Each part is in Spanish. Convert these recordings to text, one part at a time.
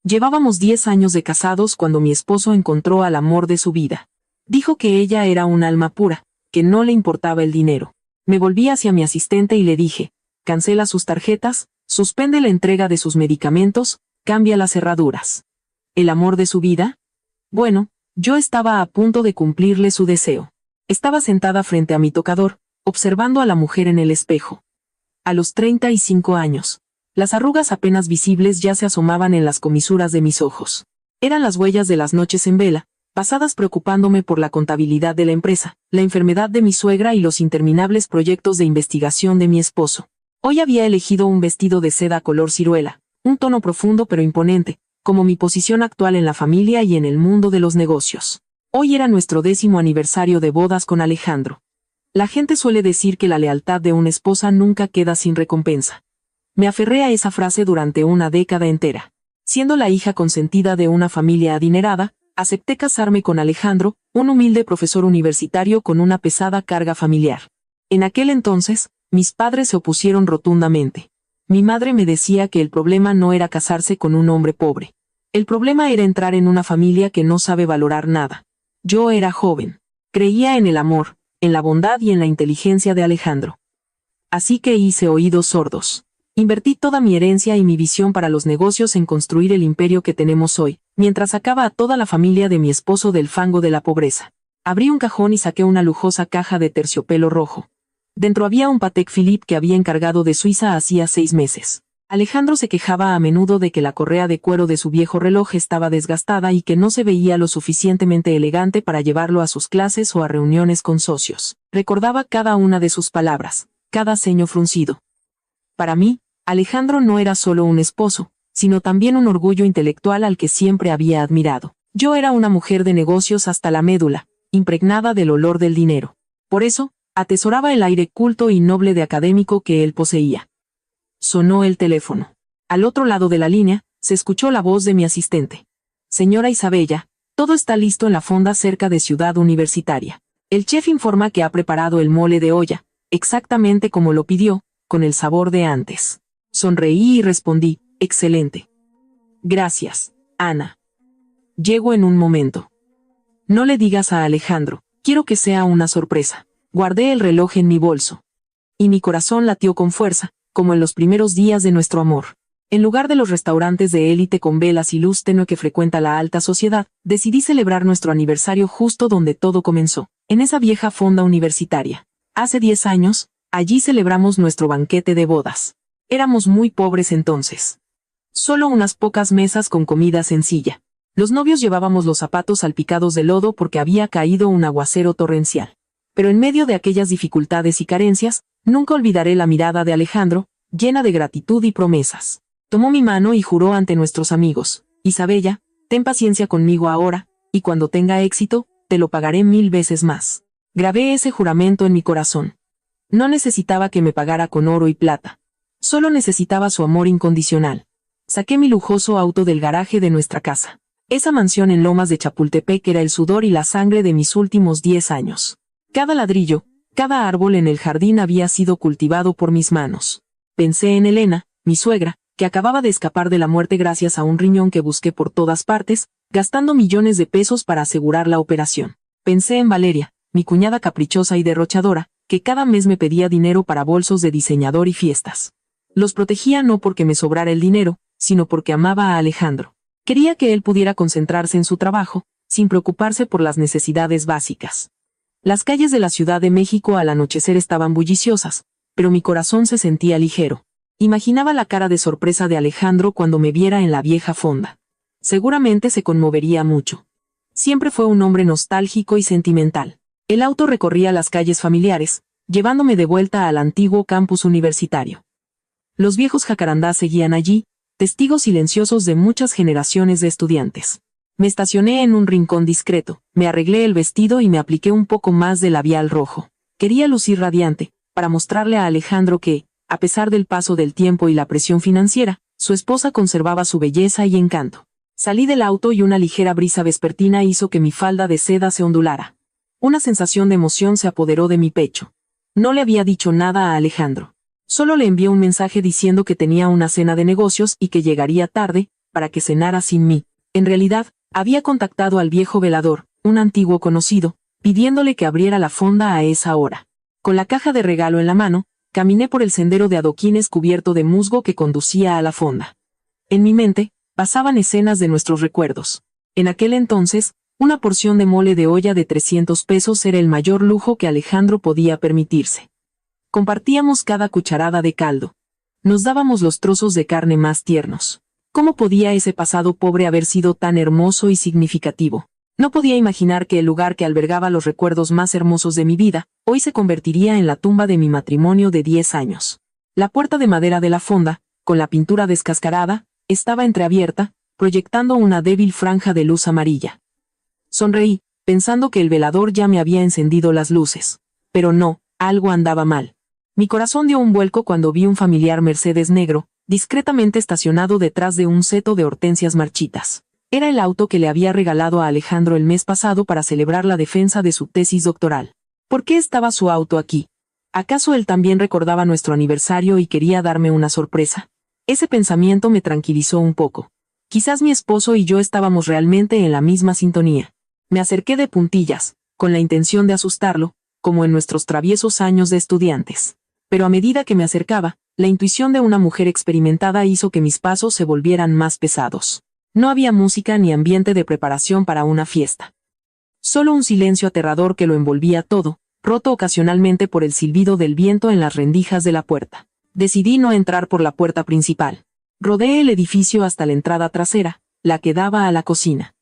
Llevábamos 10 años de casados cuando mi esposo encontró al amor de su vida. Dijo que ella era un alma pura, que no le importaba el dinero. Me volví hacia mi asistente y le dije: cancela sus tarjetas, suspende la entrega de sus medicamentos, cambia las cerraduras. ¿El amor de su vida? Bueno, yo estaba a punto de cumplirle su deseo. Estaba sentada frente a mi tocador, observando a la mujer en el espejo. A los 35 años. Las arrugas apenas visibles ya se asomaban en las comisuras de mis ojos. Eran las huellas de las noches en vela, pasadas preocupándome por la contabilidad de la empresa, la enfermedad de mi suegra y los interminables proyectos de investigación de mi esposo. Hoy había elegido un vestido de seda color ciruela, un tono profundo pero imponente, como mi posición actual en la familia y en el mundo de los negocios. Hoy era nuestro 10º aniversario de bodas con Alejandro. La gente suele decir que la lealtad de una esposa nunca queda sin recompensa. Me aferré a esa frase durante una década entera. Siendo la hija consentida de una familia adinerada, acepté casarme con Alejandro, un humilde profesor universitario con una pesada carga familiar. En aquel entonces, mis padres se opusieron rotundamente. Mi madre me decía que el problema no era casarse con un hombre pobre. El problema era entrar en una familia que no sabe valorar nada. Yo era joven. Creía en el amor, en la bondad y en la inteligencia de Alejandro. Así que hice oídos sordos. Invertí toda mi herencia y mi visión para los negocios en construir el imperio que tenemos hoy, mientras sacaba a toda la familia de mi esposo del fango de la pobreza. Abrí un cajón y saqué una lujosa caja de terciopelo rojo. Dentro había un Patek Philippe que había encargado de Suiza hacía 6 meses. Alejandro se quejaba a menudo de que la correa de cuero de su viejo reloj estaba desgastada y que no se veía lo suficientemente elegante para llevarlo a sus clases o a reuniones con socios. Recordaba cada una de sus palabras, cada ceño fruncido. Para mí, Alejandro no era solo un esposo, sino también un orgullo intelectual al que siempre había admirado. Yo era una mujer de negocios hasta la médula, impregnada del olor del dinero. Por eso, atesoraba el aire culto y noble de académico que él poseía. Sonó el teléfono. Al otro lado de la línea, se escuchó la voz de mi asistente. Señora Isabella, todo está listo en la fonda cerca de Ciudad Universitaria. El chef informa que ha preparado el mole de olla, exactamente como lo pidió, con el sabor de antes. Sonreí y respondí: excelente. Gracias, Ana. Llego en un momento. No le digas a Alejandro, quiero que sea una sorpresa. Guardé el reloj en mi bolso. Y mi corazón latió con fuerza, como en los primeros días de nuestro amor. En lugar de los restaurantes de élite con velas y luz tenue que frecuenta la alta sociedad, decidí celebrar nuestro aniversario justo donde todo comenzó, en esa vieja fonda universitaria. Hace 10 años, allí celebramos nuestro banquete de bodas. Éramos muy pobres entonces. Solo unas pocas mesas con comida sencilla. Los novios llevábamos los zapatos salpicados de lodo porque había caído un aguacero torrencial. Pero en medio de aquellas dificultades y carencias, nunca olvidaré la mirada de Alejandro, llena de gratitud y promesas. Tomó mi mano y juró ante nuestros amigos: Isabella, ten paciencia conmigo ahora, y cuando tenga éxito, te lo pagaré 1000 veces más. Grabé ese juramento en mi corazón. No necesitaba que me pagara con oro y plata. Solo necesitaba su amor incondicional. Saqué mi lujoso auto del garaje de nuestra casa. Esa mansión en Lomas de Chapultepec era el sudor y la sangre de mis últimos 10 años. Cada ladrillo, cada árbol en el jardín había sido cultivado por mis manos. Pensé en Elena, mi suegra, que acababa de escapar de la muerte gracias a un riñón que busqué por todas partes, gastando millones de pesos para asegurar la operación. Pensé en Valeria, mi cuñada caprichosa y derrochadora, que cada mes me pedía dinero para bolsos de diseñador y fiestas. Los protegía no porque me sobrara el dinero, sino porque amaba a Alejandro. Quería que él pudiera concentrarse en su trabajo, sin preocuparse por las necesidades básicas. Las calles de la Ciudad de México al anochecer estaban bulliciosas, pero mi corazón se sentía ligero. Imaginaba la cara de sorpresa de Alejandro cuando me viera en la vieja fonda. Seguramente se conmovería mucho. Siempre fue un hombre nostálgico y sentimental. El auto recorría las calles familiares, llevándome de vuelta al antiguo campus universitario. Los viejos jacarandás seguían allí, testigos silenciosos de muchas generaciones de estudiantes. Me estacioné en un rincón discreto, me arreglé el vestido y me apliqué un poco más de labial rojo. Quería lucir radiante, para mostrarle a Alejandro que, a pesar del paso del tiempo y la presión financiera, su esposa conservaba su belleza y encanto. Salí del auto y una ligera brisa vespertina hizo que mi falda de seda se ondulara. Una sensación de emoción se apoderó de mi pecho. No le había dicho nada a Alejandro. Solo le envié un mensaje diciendo que tenía una cena de negocios y que llegaría tarde, para que cenara sin mí. En realidad, había contactado al viejo velador, un antiguo conocido, pidiéndole que abriera la fonda a esa hora. Con la caja de regalo en la mano, caminé por el sendero de adoquines cubierto de musgo que conducía a la fonda. En mi mente, pasaban escenas de nuestros recuerdos. En aquel entonces, una porción de mole de olla de 300 pesos era el mayor lujo que Alejandro podía permitirse. Compartíamos cada cucharada de caldo. Nos dábamos los trozos de carne más tiernos. ¿Cómo podía ese pasado pobre haber sido tan hermoso y significativo? No podía imaginar que el lugar que albergaba los recuerdos más hermosos de mi vida, hoy se convertiría en la tumba de mi matrimonio de 10 años. La puerta de madera de la fonda, con la pintura descascarada, estaba entreabierta, proyectando una débil franja de luz amarilla. Sonreí, pensando que el velador ya me había encendido las luces. Pero no, algo andaba mal. Mi corazón dio un vuelco cuando vi un familiar Mercedes negro, discretamente estacionado detrás de un seto de hortensias marchitas. Era el auto que le había regalado a Alejandro el mes pasado para celebrar la defensa de su tesis doctoral. ¿Por qué estaba su auto aquí? ¿Acaso él también recordaba nuestro aniversario y quería darme una sorpresa? Ese pensamiento me tranquilizó un poco. Quizás mi esposo y yo estábamos realmente en la misma sintonía. Me acerqué de puntillas, con la intención de asustarlo, como en nuestros traviesos años de estudiantes. Pero a medida que me acercaba, la intuición de una mujer experimentada hizo que mis pasos se volvieran más pesados. No había música ni ambiente de preparación para una fiesta. Solo un silencio aterrador que lo envolvía todo, roto ocasionalmente por el silbido del viento en las rendijas de la puerta. Decidí no entrar por la puerta principal. Rodeé el edificio hasta la entrada trasera, la que daba a la cocina.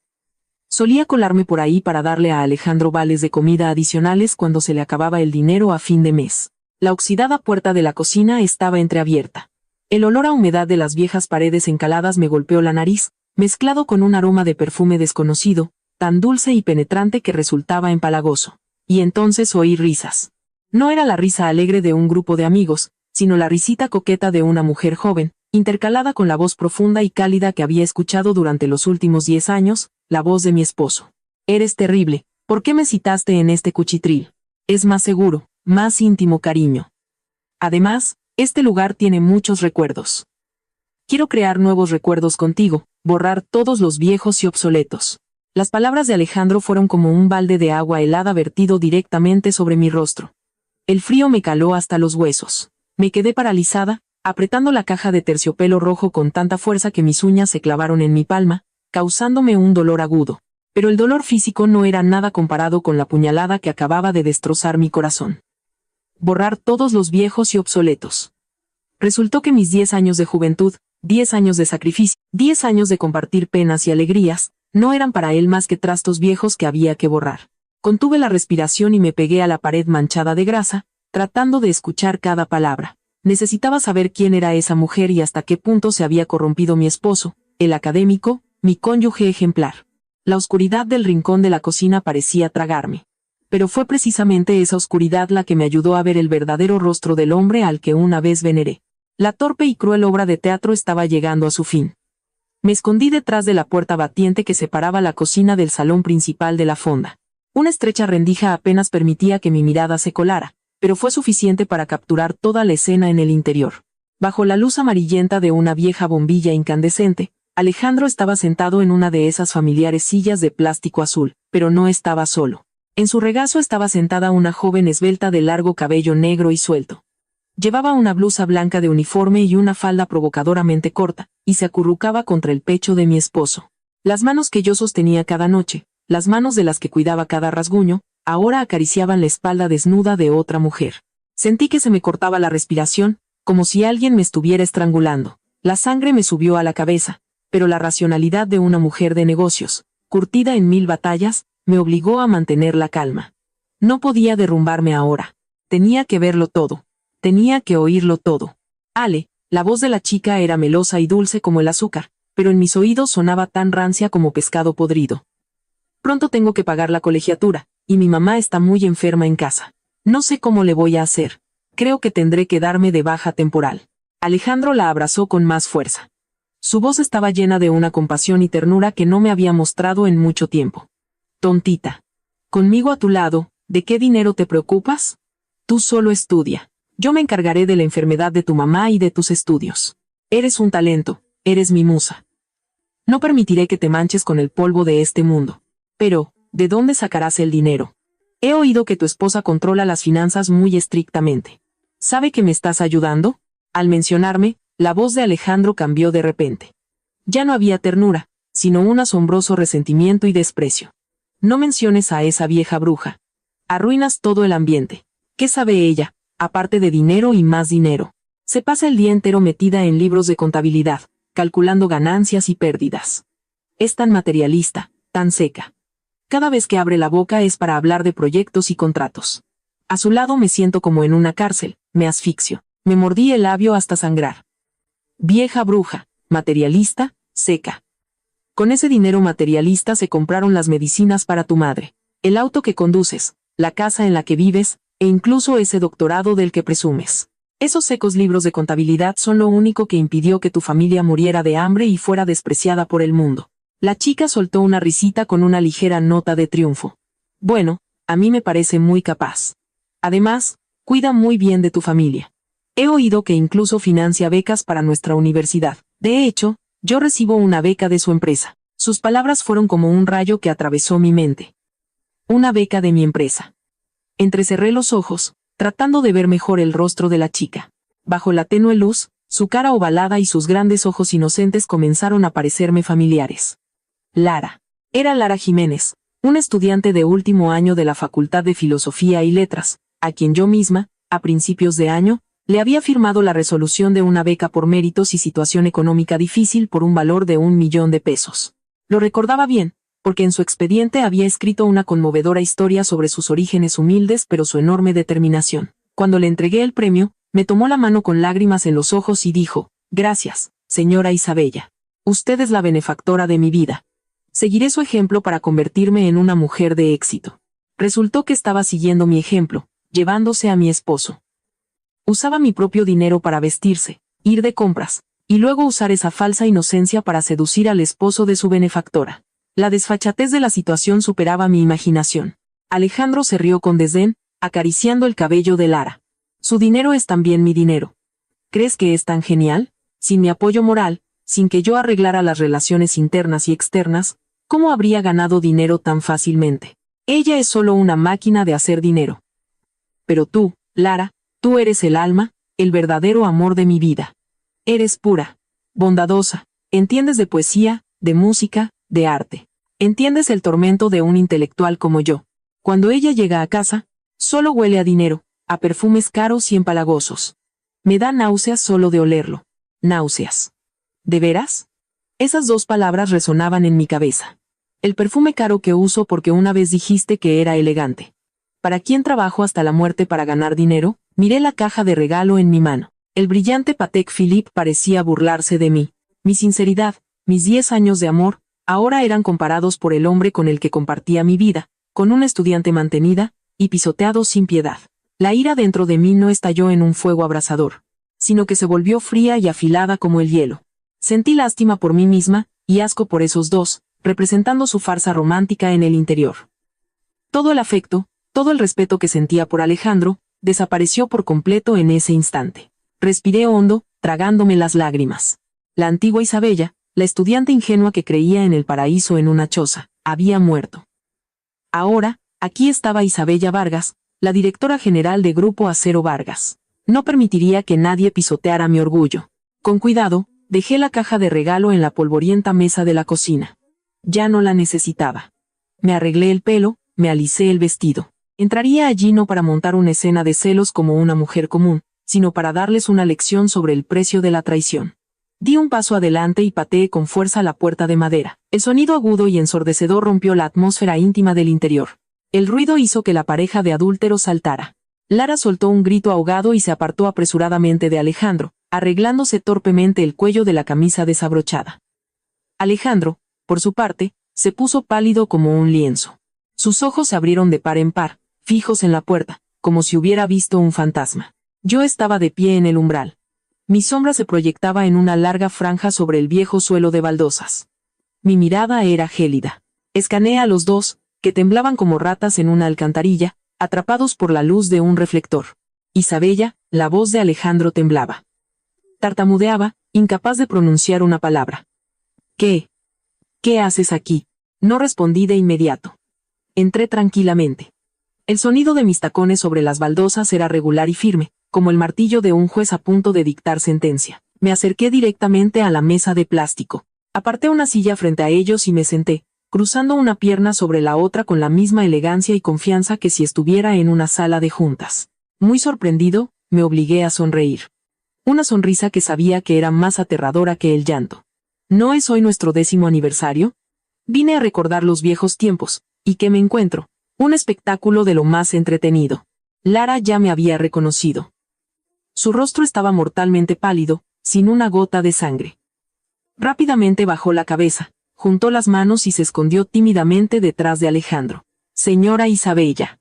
Solía colarme por ahí para darle a Alejandro vales de comida adicionales cuando se le acababa el dinero a fin de mes. La oxidada puerta de la cocina estaba entreabierta. El olor a humedad de las viejas paredes encaladas me golpeó la nariz, mezclado con un aroma de perfume desconocido, tan dulce y penetrante que resultaba empalagoso. Y entonces oí risas. No era la risa alegre de un grupo de amigos, sino la risita coqueta de una mujer joven, intercalada con la voz profunda y cálida que había escuchado durante los últimos 10 años, la voz de mi esposo. Eres terrible, ¿por qué me citaste en este cuchitril? Es más seguro, más íntimo cariño. Además, este lugar tiene muchos recuerdos. Quiero crear nuevos recuerdos contigo, borrar todos los viejos y obsoletos. Las palabras de Alejandro fueron como un balde de agua helada vertido directamente sobre mi rostro. El frío me caló hasta los huesos. Me quedé paralizada, apretando la caja de terciopelo rojo con tanta fuerza que mis uñas se clavaron en mi palma, causándome un dolor agudo. Pero el dolor físico no era nada comparado con la puñalada que acababa de destrozar mi corazón. Borrar todos los viejos y obsoletos. Resultó que mis 10 años de juventud, 10 años de sacrificio, 10 años de compartir penas y alegrías, no eran para él más que trastos viejos que había que borrar. Contuve la respiración y me pegué a la pared manchada de grasa, tratando de escuchar cada palabra. Necesitaba saber quién era esa mujer y hasta qué punto se había corrompido mi esposo, el académico, mi cónyuge ejemplar. La oscuridad del rincón de la cocina parecía tragarme. Pero fue precisamente esa oscuridad la que me ayudó a ver el verdadero rostro del hombre al que una vez veneré. La torpe y cruel obra de teatro estaba llegando a su fin. Me escondí detrás de la puerta batiente que separaba la cocina del salón principal de la fonda. Una estrecha rendija apenas permitía que mi mirada se colara, pero fue suficiente para capturar toda la escena en el interior. Bajo la luz amarillenta de una vieja bombilla incandescente, Alejandro estaba sentado en una de esas familiares sillas de plástico azul, pero no estaba solo. En su regazo estaba sentada una joven esbelta de largo cabello negro y suelto. Llevaba una blusa blanca de uniforme y una falda provocadoramente corta, y se acurrucaba contra el pecho de mi esposo. Las manos que yo sostenía cada noche, las manos de las que cuidaba cada rasguño, ahora acariciaban la espalda desnuda de otra mujer. Sentí que se me cortaba la respiración, como si alguien me estuviera estrangulando. La sangre me subió a la cabeza, pero la racionalidad de una mujer de negocios, curtida en 1000 batallas, me obligó a mantener la calma. No podía derrumbarme ahora. Tenía que verlo todo. Tenía que oírlo todo. Ale, la voz de la chica era melosa y dulce como el azúcar, pero en mis oídos sonaba tan rancia como pescado podrido. Pronto tengo que pagar la colegiatura, y mi mamá está muy enferma en casa. No sé cómo le voy a hacer. Creo que tendré que darme de baja temporal. Alejandro la abrazó con más fuerza. Su voz estaba llena de una compasión y ternura que no me había mostrado en mucho tiempo. Tontita. Conmigo a tu lado, ¿de qué dinero te preocupas? Tú solo estudia. Yo me encargaré de la enfermedad de tu mamá y de tus estudios. Eres un talento, eres mi musa. No permitiré que te manches con el polvo de este mundo. Pero, ¿de dónde sacarás el dinero? He oído que tu esposa controla las finanzas muy estrictamente. ¿Sabe que me estás ayudando? Al mencionarme, la voz de Alejandro cambió de repente. Ya no había ternura, sino un asombroso resentimiento y desprecio. No menciones a esa vieja bruja. Arruinas todo el ambiente. ¿Qué sabe ella, aparte de dinero y más dinero? Se pasa el día entero metida en libros de contabilidad, calculando ganancias y pérdidas. Es tan materialista, tan seca. Cada vez que abre la boca es para hablar de proyectos y contratos. A su lado me siento como en una cárcel, me asfixio, me mordí el labio hasta sangrar. Vieja bruja, materialista, seca. Con ese dinero materialista se compraron las medicinas para tu madre, el auto que conduces, la casa en la que vives, e incluso ese doctorado del que presumes. Esos secos libros de contabilidad son lo único que impidió que tu familia muriera de hambre y fuera despreciada por el mundo. La chica soltó una risita con una ligera nota de triunfo. Bueno, a mí me parece muy capaz. Además, cuida muy bien de tu familia. He oído que incluso financia becas para nuestra universidad. De hecho, yo recibo una beca de su empresa. Sus palabras fueron como un rayo que atravesó mi mente. Una beca de mi empresa. Entrecerré los ojos, tratando de ver mejor el rostro de la chica. Bajo la tenue luz, su cara ovalada y sus grandes ojos inocentes comenzaron a parecerme familiares. Lara. Era Lara Jiménez, una estudiante de último año de la Facultad de Filosofía y Letras, a quien yo misma, a principios de año, le había firmado la resolución de una beca por méritos y situación económica difícil por un valor de 1.000.000 de pesos. Lo recordaba bien, porque en su expediente había escrito una conmovedora historia sobre sus orígenes humildes pero su enorme determinación. Cuando le entregué el premio, me tomó la mano con lágrimas en los ojos y dijo: «Gracias, señora Isabella. Usted es la benefactora de mi vida. Seguiré su ejemplo para convertirme en una mujer de éxito». Resultó que estaba siguiendo mi ejemplo, llevándose a mi esposo. Usaba mi propio dinero para vestirse, ir de compras, y luego usar esa falsa inocencia para seducir al esposo de su benefactora. La desfachatez de la situación superaba mi imaginación. Alejandro se rió con desdén, acariciando el cabello de Lara. Su dinero es también mi dinero. ¿Crees que es tan genial? Sin mi apoyo moral, sin que yo arreglara las relaciones internas y externas, ¿cómo habría ganado dinero tan fácilmente? Ella es solo una máquina de hacer dinero. Pero tú, Lara, tú eres el alma, el verdadero amor de mi vida. Eres pura, bondadosa, entiendes de poesía, de música, de arte. Entiendes el tormento de un intelectual como yo. Cuando ella llega a casa, solo huele a dinero, a perfumes caros y empalagosos. Me da náuseas solo de olerlo. Náuseas. ¿De veras? Esas dos palabras resonaban en mi cabeza. El perfume caro que uso porque una vez dijiste que era elegante. ¿Para quién trabajo hasta la muerte para ganar dinero? Miré la caja de regalo en mi mano. El brillante Patek Philippe parecía burlarse de mí. Mi sinceridad, mis 10 años de amor, ahora eran comparados por el hombre con el que compartía mi vida, con una estudiante mantenida, y pisoteado sin piedad. La ira dentro de mí no estalló en un fuego abrasador, sino que se volvió fría y afilada como el hielo. Sentí lástima por mí misma, y asco por esos dos, representando su farsa romántica en el interior. Todo el afecto, todo el respeto que sentía por Alejandro, desapareció por completo en ese instante. Respiré hondo, tragándome las lágrimas. La antigua Isabella, la estudiante ingenua que creía en el paraíso en una choza, había muerto. Ahora, aquí estaba Isabella Vargas, la directora general de Grupo Acero Vargas. No permitiría que nadie pisoteara mi orgullo. Con cuidado, dejé la caja de regalo en la polvorienta mesa de la cocina. Ya no la necesitaba. Me arreglé el pelo, me alisé el vestido. Entraría allí no para montar una escena de celos como una mujer común, sino para darles una lección sobre el precio de la traición. Di un paso adelante y pateé con fuerza la puerta de madera. El sonido agudo y ensordecedor rompió la atmósfera íntima del interior. El ruido hizo que la pareja de adúlteros saltara. Lara soltó un grito ahogado y se apartó apresuradamente de Alejandro, arreglándose torpemente el cuello de la camisa desabrochada. Alejandro, por su parte, se puso pálido como un lienzo. Sus ojos se abrieron de par en par, fijos en la puerta, como si hubiera visto un fantasma. Yo estaba de pie en el umbral. Mi sombra se proyectaba en una larga franja sobre el viejo suelo de baldosas. Mi mirada era gélida. Escaneé a los dos, que temblaban como ratas en una alcantarilla, atrapados por la luz de un reflector. Isabella, la voz de Alejandro temblaba. Tartamudeaba, incapaz de pronunciar una palabra. ¿Qué? ¿Qué haces aquí? No respondí de inmediato. Entré tranquilamente. El sonido de mis tacones sobre las baldosas era regular y firme, como el martillo de un juez a punto de dictar sentencia. Me acerqué directamente a la mesa de plástico. Aparté una silla frente a ellos y me senté, cruzando una pierna sobre la otra con la misma elegancia y confianza que si estuviera en una sala de juntas. Muy sorprendido, me obligué a sonreír. Una sonrisa que sabía que era más aterradora que el llanto. ¿No es hoy nuestro 10º aniversario? Vine a recordar los viejos tiempos, ¿y qué me encuentro? Un espectáculo de lo más entretenido. Lara ya me había reconocido. Su rostro estaba mortalmente pálido, sin una gota de sangre. Rápidamente bajó la cabeza, juntó las manos y se escondió tímidamente detrás de Alejandro. Señora Isabella.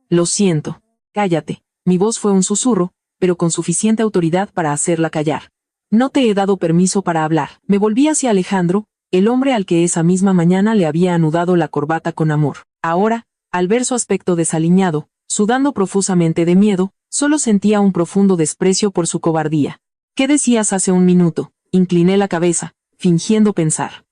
Lo siento. Cállate. Mi voz fue un susurro, pero con suficiente autoridad para hacerla callar. No te he dado permiso para hablar. Me volví hacia Alejandro, el hombre al que esa misma mañana le había anudado la corbata con amor. Ahora, al ver su aspecto desaliñado, sudando profusamente de miedo, solo sentía un profundo desprecio por su cobardía. ¿Qué decías hace un minuto? Incliné la cabeza, fingiendo pensar.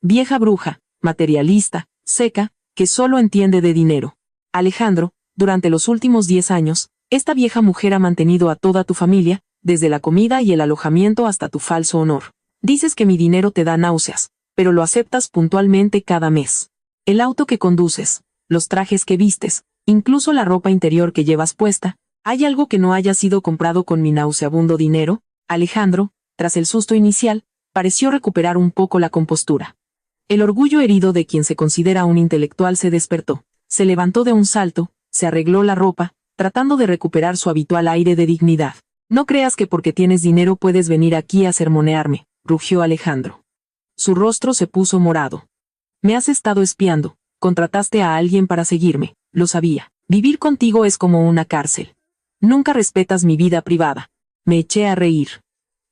Vieja bruja, materialista, seca, que solo entiende de dinero. Alejandro, durante los últimos 10 años, esta vieja mujer ha mantenido a toda tu familia, desde la comida y el alojamiento hasta tu falso honor. Dices que mi dinero te da náuseas, pero lo aceptas puntualmente cada mes. El auto que conduces, los trajes que vistes, incluso la ropa interior que llevas puesta, ¿hay algo que no haya sido comprado con mi nauseabundo dinero? Alejandro, tras el susto inicial, pareció recuperar un poco la compostura. El orgullo herido de quien se considera un intelectual se despertó, se levantó de un salto, se arregló la ropa, tratando de recuperar su habitual aire de dignidad. No creas que porque tienes dinero puedes venir aquí a sermonearme, rugió Alejandro. Su rostro se puso morado. Me has estado espiando, contrataste a alguien para seguirme, lo sabía. Vivir contigo es como una cárcel. Nunca respetas mi vida privada. Me eché a reír.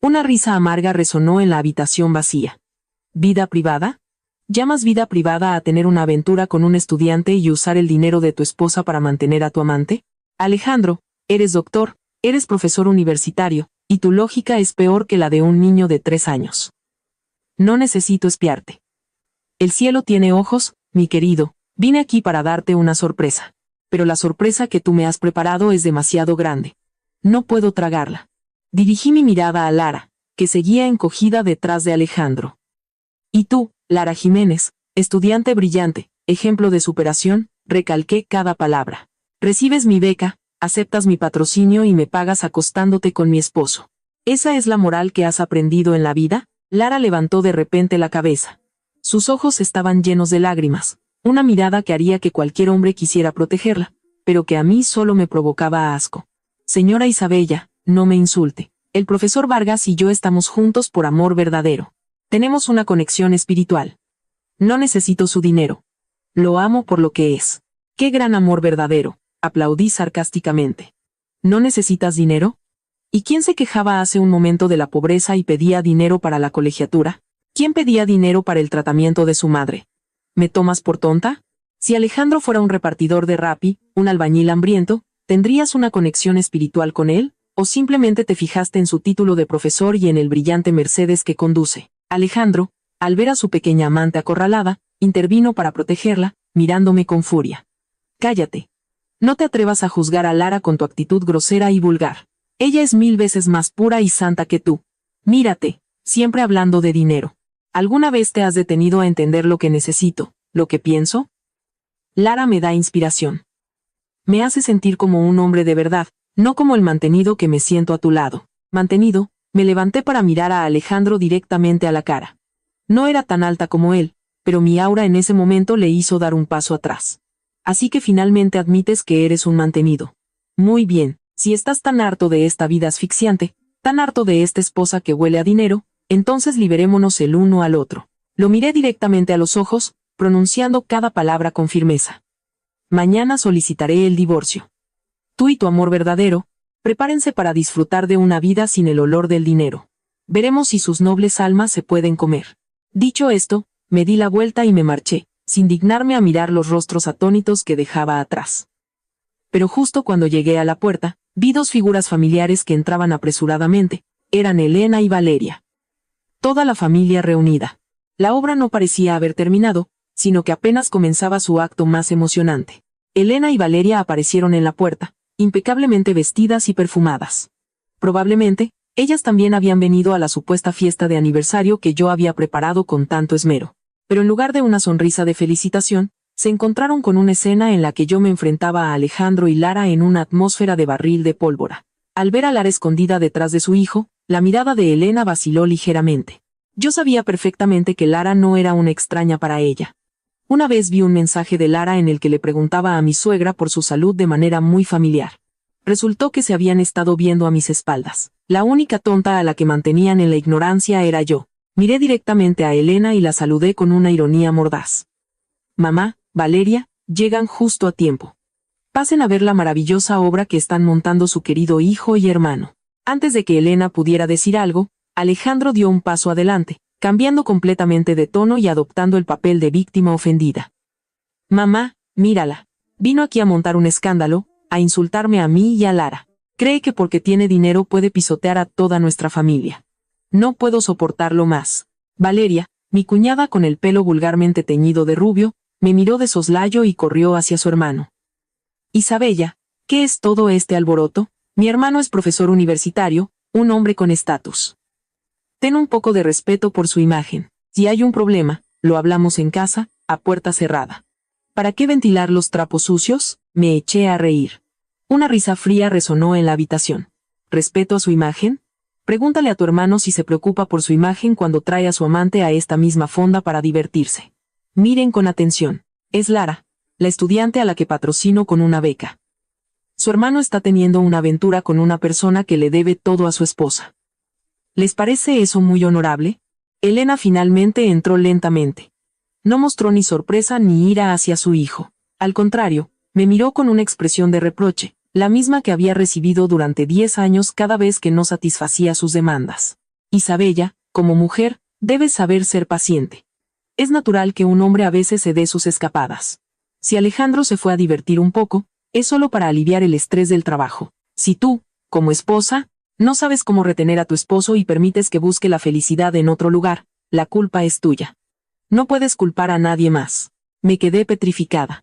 Una risa amarga resonó en la habitación vacía. ¿Vida privada? ¿Llamas vida privada a tener una aventura con un estudiante y usar el dinero de tu esposa para mantener a tu amante? Alejandro, eres doctor, eres profesor universitario, y tu lógica es peor que la de un niño de 3 años. No necesito espiarte. El cielo tiene ojos, mi querido, vine aquí para darte una sorpresa. Pero la sorpresa que tú me has preparado es demasiado grande. No puedo tragarla. Dirigí mi mirada a Lara, que seguía encogida detrás de Alejandro. Y tú, Lara Jiménez, estudiante brillante, ejemplo de superación, recalqué cada palabra. Recibes mi beca, aceptas mi patrocinio y me pagas acostándote con mi esposo. ¿Esa es la moral que has aprendido en la vida? Lara levantó de repente la cabeza. Sus ojos estaban llenos de lágrimas, una mirada que haría que cualquier hombre quisiera protegerla, pero que a mí solo me provocaba asco. Señora Isabella, no me insulte. El profesor Vargas y yo estamos juntos por amor verdadero. Tenemos una conexión espiritual. No necesito su dinero. Lo amo por lo que es. ¡Qué gran amor verdadero!, aplaudí sarcásticamente. ¿No necesitas dinero? ¿Y quién se quejaba hace un momento de la pobreza y pedía dinero para la colegiatura? ¿Quién pedía dinero para el tratamiento de su madre? ¿Me tomas por tonta? Si Alejandro fuera un repartidor de Rappi, un albañil hambriento, ¿tendrías una conexión espiritual con él? ¿O simplemente te fijaste en su título de profesor y en el brillante Mercedes que conduce? Alejandro, al ver a su pequeña amante acorralada, intervino para protegerla, mirándome con furia. Cállate. No te atrevas a juzgar a Lara con tu actitud grosera y vulgar. Ella es 1000 veces más pura y santa que tú. Mírate, siempre hablando de dinero. ¿Alguna vez te has detenido a entender lo que necesito, lo que pienso? Lara me da inspiración. Me hace sentir como un hombre de verdad, no como el mantenido que me siento a tu lado. Mantenido, me levanté para mirar a Alejandro directamente a la cara. No era tan alta como él, pero mi aura en ese momento le hizo dar un paso atrás. Así que finalmente admites que eres un mantenido. Muy bien, si estás tan harto de esta vida asfixiante, tan harto de esta esposa que huele a dinero, entonces liberémonos el uno al otro. Lo miré directamente a los ojos, pronunciando cada palabra con firmeza. Mañana solicitaré el divorcio. Tú y tu amor verdadero, prepárense para disfrutar de una vida sin el olor del dinero. Veremos si sus nobles almas se pueden comer. Dicho esto, me di la vuelta y me marché, sin dignarme a mirar los rostros atónitos que dejaba atrás. Pero justo cuando llegué a la puerta, vi 2 figuras familiares que entraban apresuradamente. Eran Elena y Valeria. Toda la familia reunida. La obra no parecía haber terminado, sino que apenas comenzaba su acto más emocionante. Elena y Valeria aparecieron en la puerta, impecablemente vestidas y perfumadas. Probablemente, ellas también habían venido a la supuesta fiesta de aniversario que yo había preparado con tanto esmero. Pero en lugar de una sonrisa de felicitación, se encontraron con una escena en la que yo me enfrentaba a Alejandro y Lara en una atmósfera de barril de pólvora. Al ver a Lara escondida detrás de su hijo, la mirada de Elena vaciló ligeramente. Yo sabía perfectamente que Lara no era una extraña para ella. Una vez vi un mensaje de Lara en el que le preguntaba a mi suegra por su salud de manera muy familiar. Resultó que se habían estado viendo a mis espaldas. La única tonta a la que mantenían en la ignorancia era yo. Miré directamente a Elena y la saludé con una ironía mordaz. Mamá, Valeria, llegan justo a tiempo. Pasen a ver la maravillosa obra que están montando su querido hijo y hermano. Antes de que Elena pudiera decir algo, Alejandro dio un paso adelante, cambiando completamente de tono y adoptando el papel de víctima ofendida. Mamá, mírala. Vino aquí a montar un escándalo, a insultarme a mí y a Lara. Cree que porque tiene dinero puede pisotear a toda nuestra familia. No puedo soportarlo más. Valeria, mi cuñada con el pelo vulgarmente teñido de rubio, me miró de soslayo y corrió hacia su hermano. Isabella, ¿qué es todo este alboroto? Mi hermano es profesor universitario, un hombre con estatus. Ten un poco de respeto por su imagen. Si hay un problema, lo hablamos en casa, a puerta cerrada. ¿Para qué ventilar los trapos sucios? Me eché a reír. Una risa fría resonó en la habitación. ¿Respeto a su imagen? Pregúntale a tu hermano si se preocupa por su imagen cuando trae a su amante a esta misma fonda para divertirse. Miren con atención. Es Lara, la estudiante a la que patrocino con una beca. Su hermano está teniendo una aventura con una persona que le debe todo a su esposa. ¿Les parece eso muy honorable? Elena finalmente entró lentamente. No mostró ni sorpresa ni ira hacia su hijo. Al contrario, me miró con una expresión de reproche, la misma que había recibido durante 10 años cada vez que no satisfacía sus demandas. Isabella, como mujer, debes saber ser paciente. Es natural que un hombre a veces se dé sus escapadas. Si Alejandro se fue a divertir un poco, es solo para aliviar el estrés del trabajo. Si tú, como esposa, no sabes cómo retener a tu esposo y permites que busque la felicidad en otro lugar, la culpa es tuya. No puedes culpar a nadie más. Me quedé petrificada.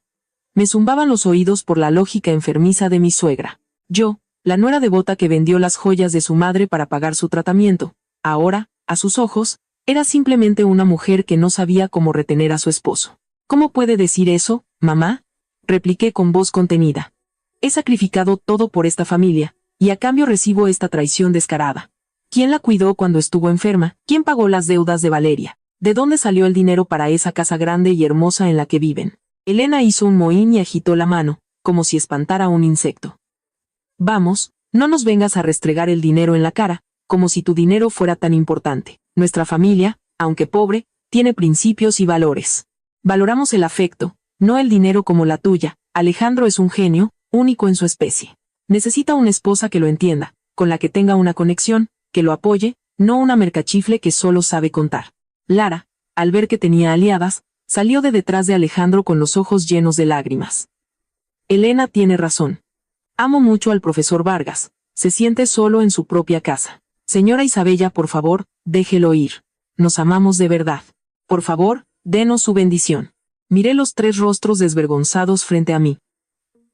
Me zumbaban los oídos por la lógica enfermiza de mi suegra. Yo, la nuera devota que vendió las joyas de su madre para pagar su tratamiento, ahora, a sus ojos, era simplemente una mujer que no sabía cómo retener a su esposo. ¿Cómo puede decir eso, mamá? Repliqué con voz contenida. He sacrificado todo por esta familia, y a cambio recibo esta traición descarada. ¿Quién la cuidó cuando estuvo enferma? ¿Quién pagó las deudas de Valeria? ¿De dónde salió el dinero para esa casa grande y hermosa en la que viven? Elena hizo un mohín y agitó la mano, como si espantara a un insecto. Vamos, no nos vengas a restregar el dinero en la cara, como si tu dinero fuera tan importante. Nuestra familia, aunque pobre, tiene principios y valores. Valoramos el afecto, no el dinero como la tuya. Alejandro es un genio, único en su especie. Necesita una esposa que lo entienda, con la que tenga una conexión, que lo apoye, no una mercachifle que solo sabe contar. Lara, al ver que tenía aliadas, salió de detrás de Alejandro con los ojos llenos de lágrimas. Elena tiene razón. Amo mucho al profesor Vargas, se siente solo en su propia casa. Señora Isabella, por favor, déjelo ir. Nos amamos de verdad. Por favor, denos su bendición. Miré los 3 rostros desvergonzados frente a mí.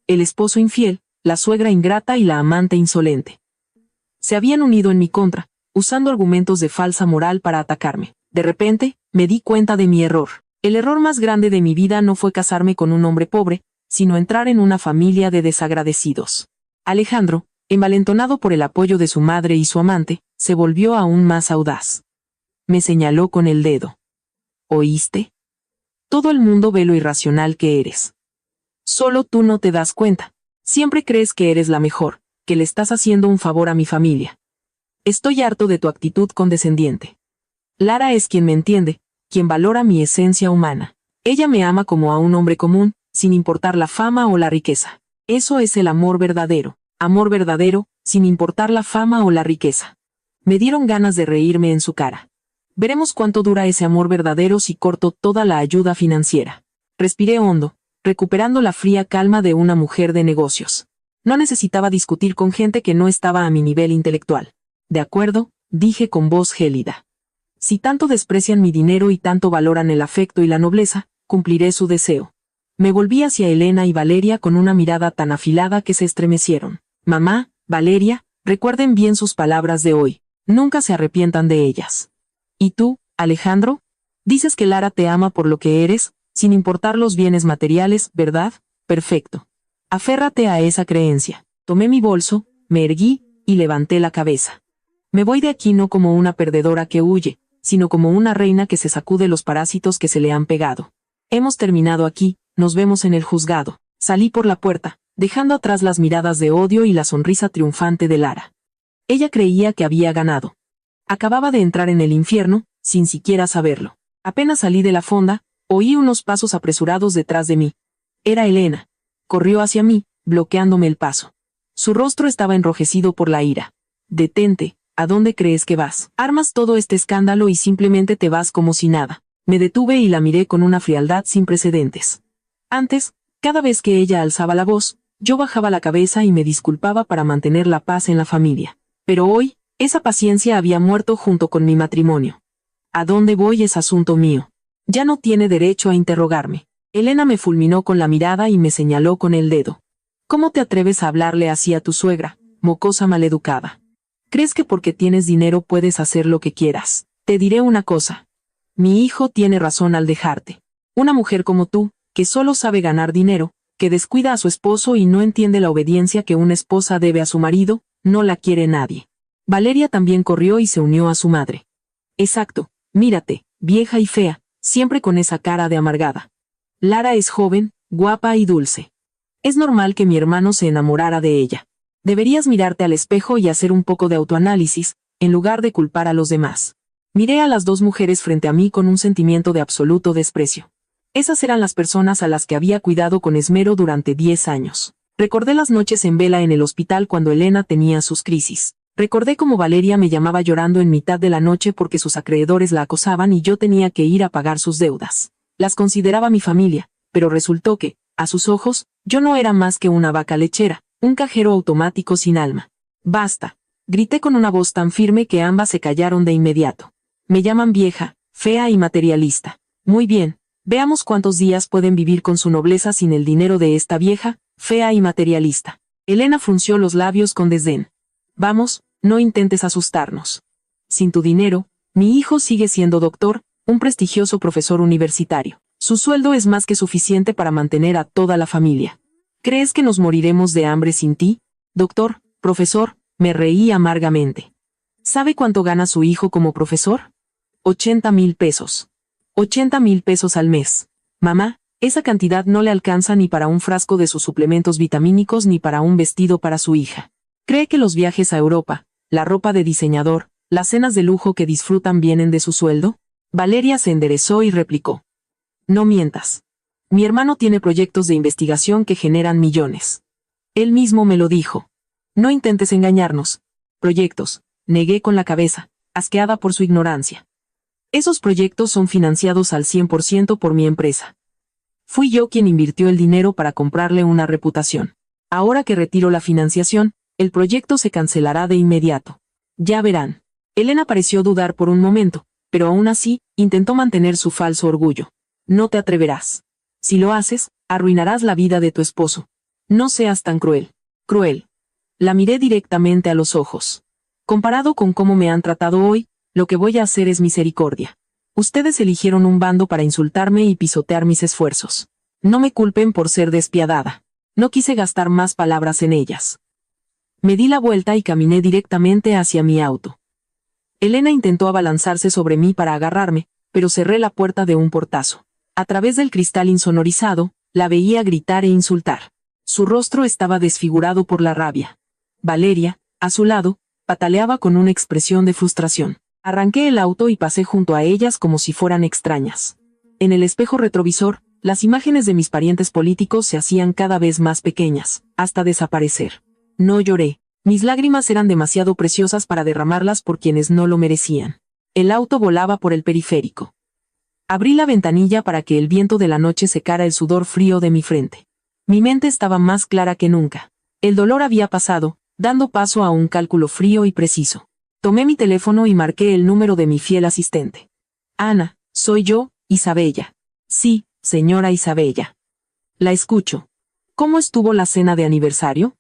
El esposo infiel, la suegra ingrata y la amante insolente. Se habían unido en mi contra, usando argumentos de falsa moral para atacarme. De repente, me di cuenta de mi error. El error más grande de mi vida no fue casarme con un hombre pobre, sino entrar en una familia de desagradecidos. Alejandro, envalentonado por el apoyo de su madre y su amante, se volvió aún más audaz. Me señaló con el dedo. ¿Oíste? Todo el mundo ve lo irracional que eres. Solo tú no te das cuenta. Siempre crees que eres la mejor, que le estás haciendo un favor a mi familia. Estoy harto de tu actitud condescendiente. Lara es quien me entiende, quien valora mi esencia humana. Ella me ama como a un hombre común, sin importar la fama o la riqueza. Eso es el amor verdadero, sin importar la fama o la riqueza. Me dieron ganas de reírme en su cara. Veremos cuánto dura ese amor verdadero si corto toda la ayuda financiera. Respiré hondo, recuperando la fría calma de una mujer de negocios. No necesitaba discutir con gente que no estaba a mi nivel intelectual. De acuerdo, dije con voz gélida. Si tanto desprecian mi dinero y tanto valoran el afecto y la nobleza, cumpliré su deseo. Me volví hacia Elena y Valeria con una mirada tan afilada que se estremecieron. Mamá, Valeria, recuerden bien sus palabras de hoy. Nunca se arrepientan de ellas. ¿Y tú, Alejandro? Dices que Lara te ama por lo que eres, sin importar los bienes materiales, ¿verdad? Perfecto. Aférrate a esa creencia. Tomé mi bolso, me erguí y levanté la cabeza. Me voy de aquí no como una perdedora que huye, sino como una reina que se sacude los parásitos que se le han pegado. Hemos terminado aquí, nos vemos en el juzgado. Salí por la puerta, dejando atrás las miradas de odio y la sonrisa triunfante de Lara. Ella creía que había ganado. Acababa de entrar en el infierno, sin siquiera saberlo. Apenas salí de la fonda, oí unos pasos apresurados detrás de mí. Era Elena. Corrió hacia mí, bloqueándome el paso. Su rostro estaba enrojecido por la ira. Detente, ¿a dónde crees que vas? Armas todo este escándalo y simplemente te vas como si nada. Me detuve y la miré con una frialdad sin precedentes. Antes, cada vez que ella alzaba la voz, yo bajaba la cabeza y me disculpaba para mantener la paz en la familia. Pero hoy, esa paciencia había muerto junto con mi matrimonio. ¿A dónde voy es asunto mío? Ya no tiene derecho a interrogarme. Elena me fulminó con la mirada y me señaló con el dedo. ¿Cómo te atreves a hablarle así a tu suegra, mocosa maleducada? ¿Crees que porque tienes dinero puedes hacer lo que quieras? Te diré una cosa. Mi hijo tiene razón al dejarte. Una mujer como tú, que solo sabe ganar dinero, que descuida a su esposo y no entiende la obediencia que una esposa debe a su marido, no la quiere nadie. Valeria también corrió y se unió a su madre. Exacto, mírate, vieja y fea, siempre con esa cara de amargada. Lara es joven, guapa y dulce. Es normal que mi hermano se enamorara de ella. Deberías mirarte al espejo y hacer un poco de autoanálisis, en lugar de culpar a los demás. Miré a las dos mujeres frente a mí con un sentimiento de absoluto desprecio. Esas eran las personas a las que había cuidado con esmero durante 10 años. Recordé las noches en vela en el hospital cuando Elena tenía sus crisis. Recordé cómo Valeria me llamaba llorando en mitad de la noche porque sus acreedores la acosaban y yo tenía que ir a pagar sus deudas. Las consideraba mi familia, pero resultó que, a sus ojos, yo no era más que una vaca lechera, un cajero automático sin alma. Basta, grité con una voz tan firme que ambas se callaron de inmediato. Me llaman vieja, fea y materialista. Muy bien, veamos cuántos días pueden vivir con su nobleza sin el dinero de esta vieja, fea y materialista. Elena frunció los labios con desdén. Vamos, no intentes asustarnos. Sin tu dinero, mi hijo sigue siendo doctor, un prestigioso profesor universitario. Su sueldo es más que suficiente para mantener a toda la familia. ¿Crees que nos moriremos de hambre sin ti? Doctor, profesor, me reí amargamente. ¿Sabe cuánto gana su hijo como profesor? 80,000 pesos. 80,000 pesos al mes. Mamá, esa cantidad no le alcanza ni para un frasco de sus suplementos vitamínicos ni para un vestido para su hija. ¿Cree que los viajes a Europa, la ropa de diseñador, las cenas de lujo que disfrutan vienen de su sueldo? Valeria se enderezó y replicó. No mientas. Mi hermano tiene proyectos de investigación que generan millones. Él mismo me lo dijo. No intentes engañarnos. Proyectos, negué con la cabeza, asqueada por su ignorancia. Esos proyectos son financiados al 100% por mi empresa. Fui yo quien invirtió el dinero para comprarle una reputación. Ahora que retiro la financiación, el proyecto se cancelará de inmediato. Ya verán. Elena pareció dudar por un momento, pero aún así, intentó mantener su falso orgullo. No te atreverás. Si lo haces, arruinarás la vida de tu esposo. No seas tan cruel. Cruel. La miré directamente a los ojos. Comparado con cómo me han tratado hoy, lo que voy a hacer es misericordia. Ustedes eligieron un bando para insultarme y pisotear mis esfuerzos. No me culpen por ser despiadada. No quise gastar más palabras en ellas. Me di la vuelta y caminé directamente hacia mi auto. Elena intentó abalanzarse sobre mí para agarrarme, pero cerré la puerta de un portazo. A través del cristal insonorizado, la veía gritar e insultar. Su rostro estaba desfigurado por la rabia. Valeria, a su lado, pataleaba con una expresión de frustración. Arranqué el auto y pasé junto a ellas como si fueran extrañas. En el espejo retrovisor, las imágenes de mis parientes políticos se hacían cada vez más pequeñas, hasta desaparecer. No lloré. Mis lágrimas eran demasiado preciosas para derramarlas por quienes no lo merecían. El auto volaba por el periférico. Abrí la ventanilla para que el viento de la noche secara el sudor frío de mi frente. Mi mente estaba más clara que nunca. El dolor había pasado, dando paso a un cálculo frío y preciso. Tomé mi teléfono y marqué el número de mi fiel asistente. Ana, soy yo, Isabella. Sí, señora Isabella. La escucho. ¿Cómo estuvo la cena de aniversario?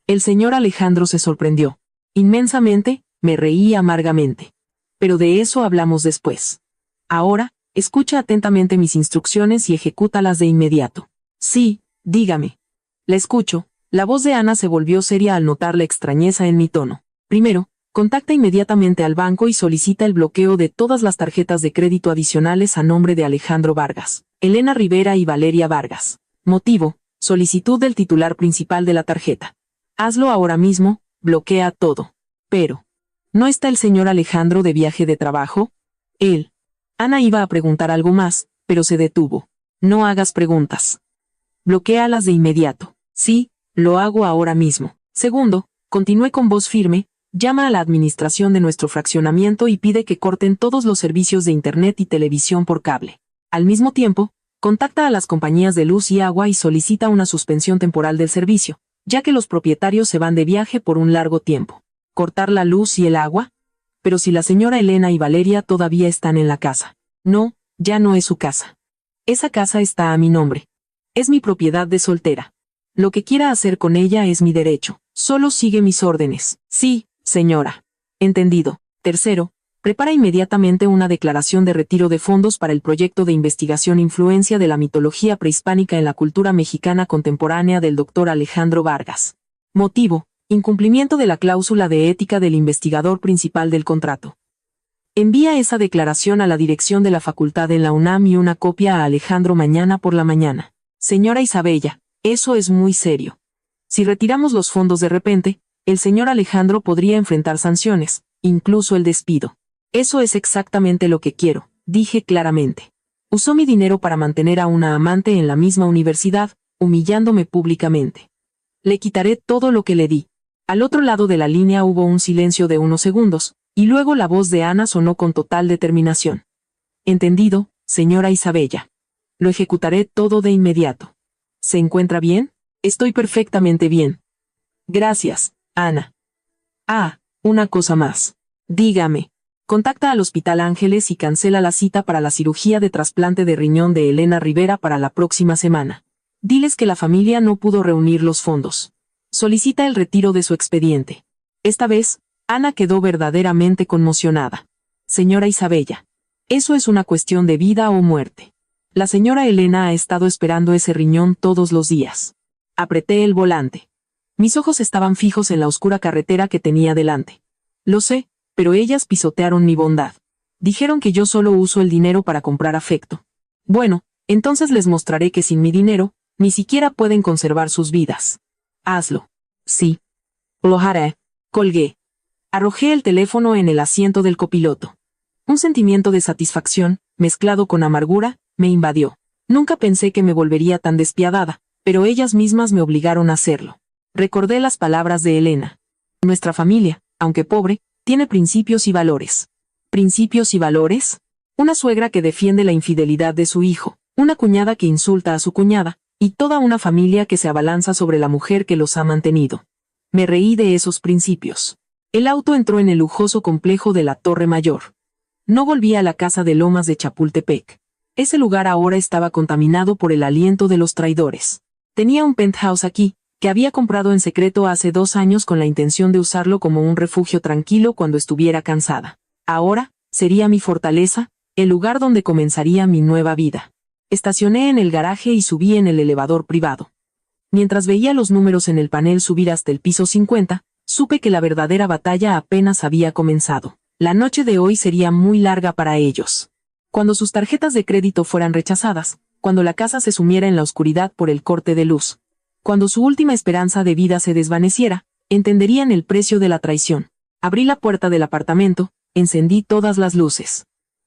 El señor Alejandro se sorprendió. Inmensamente, me reí amargamente. Pero de eso hablamos después. Ahora, escucha atentamente mis instrucciones y ejecútalas de inmediato. Sí, dígame. La escucho. La voz de Ana se volvió seria al notar la extrañeza en mi tono. Primero, contacta inmediatamente al banco y solicita el bloqueo de todas las tarjetas de crédito adicionales a nombre de Alejandro Vargas, Elena Rivera y Valeria Vargas. Motivo: solicitud del titular principal de la tarjeta. Hazlo ahora mismo, bloquea todo. Pero, ¿no está el señor Alejandro de viaje de trabajo? Él. Ana iba a preguntar algo más, pero se detuvo. No hagas preguntas. Bloquéalas de inmediato. Sí, lo hago ahora mismo. Segundo, continué con voz firme, llama a la administración de nuestro fraccionamiento y pide que corten todos los servicios de internet y televisión por cable. Al mismo tiempo, contacta a las compañías de luz y agua y solicita una suspensión temporal del servicio, ya que los propietarios se van de viaje por un largo tiempo. ¿Cortar la luz y el agua? Pero si la señora Elena y Valeria todavía están en la casa. No, ya no es su casa. Esa casa está a mi nombre. Es mi propiedad de soltera. Lo que quiera hacer con ella es mi derecho. Solo sigue mis órdenes. Sí, señora. Entendido. Tercero, prepara inmediatamente una declaración de retiro de fondos para el proyecto de investigación Influencia de la mitología prehispánica en la cultura mexicana contemporánea del Dr. Alejandro Vargas. Motivo: incumplimiento de la cláusula de ética del investigador principal del contrato. Envía esa declaración a la dirección de la facultad en la UNAM y una copia a Alejandro mañana por la mañana. Señora Isabella, eso es muy serio. Si retiramos los fondos de repente, el señor Alejandro podría enfrentar sanciones, incluso el despido. Eso es exactamente lo que quiero, dije claramente. Usó mi dinero para mantener a una amante en la misma universidad, humillándome públicamente. Le quitaré todo lo que le di. Al otro lado de la línea hubo un silencio de unos segundos, y luego la voz de Ana sonó con total determinación. Entendido, señora Isabella. Lo ejecutaré todo de inmediato. ¿Se encuentra bien? Estoy perfectamente bien. Gracias, Ana. Ah, una cosa más. Dígame. Contacta al Hospital Ángeles y cancela la cita para la cirugía de trasplante de riñón de Elena Rivera para la próxima semana. Diles que la familia no pudo reunir los fondos. Solicita el retiro de su expediente. Esta vez, Ana quedó verdaderamente conmocionada. Señora Isabella. Eso es una cuestión de vida o muerte. La señora Elena ha estado esperando ese riñón todos los días. Apreté el volante. Mis ojos estaban fijos en la oscura carretera que tenía delante. Lo sé, pero ellas pisotearon mi bondad. Dijeron que yo solo uso el dinero para comprar afecto. Bueno, entonces les mostraré que sin mi dinero, ni siquiera pueden conservar sus vidas. Hazlo. Sí. Lo haré. Colgué. Arrojé el teléfono en el asiento del copiloto. Un sentimiento de satisfacción, mezclado con amargura, me invadió. Nunca pensé que me volvería tan despiadada, pero ellas mismas me obligaron a hacerlo. Recordé las palabras de Elena. Nuestra familia, aunque pobre, tiene principios y valores. ¿Principios y valores? Una suegra que defiende la infidelidad de su hijo, una cuñada que insulta a su cuñada, y toda una familia que se abalanza sobre la mujer que los ha mantenido. Me reí de esos principios. El auto entró en el lujoso complejo de la Torre Mayor. No volví a la casa de Lomas de Chapultepec. Ese lugar ahora estaba contaminado por el aliento de los traidores. Tenía un penthouse aquí, que había comprado en secreto hace 2 años con la intención de usarlo como un refugio tranquilo cuando estuviera cansada. Ahora, sería mi fortaleza, el lugar donde comenzaría mi nueva vida. Estacioné en el garaje y subí en el elevador privado. Mientras veía los números en el panel subir hasta el piso 50, supe que la verdadera batalla apenas había comenzado. La noche de hoy sería muy larga para ellos. Cuando sus tarjetas de crédito fueran rechazadas, cuando la casa se sumiera en la oscuridad por el corte de luz, cuando su última esperanza de vida se desvaneciera, entenderían el precio de la traición. Abrí la puerta del apartamento, encendí todas las luces.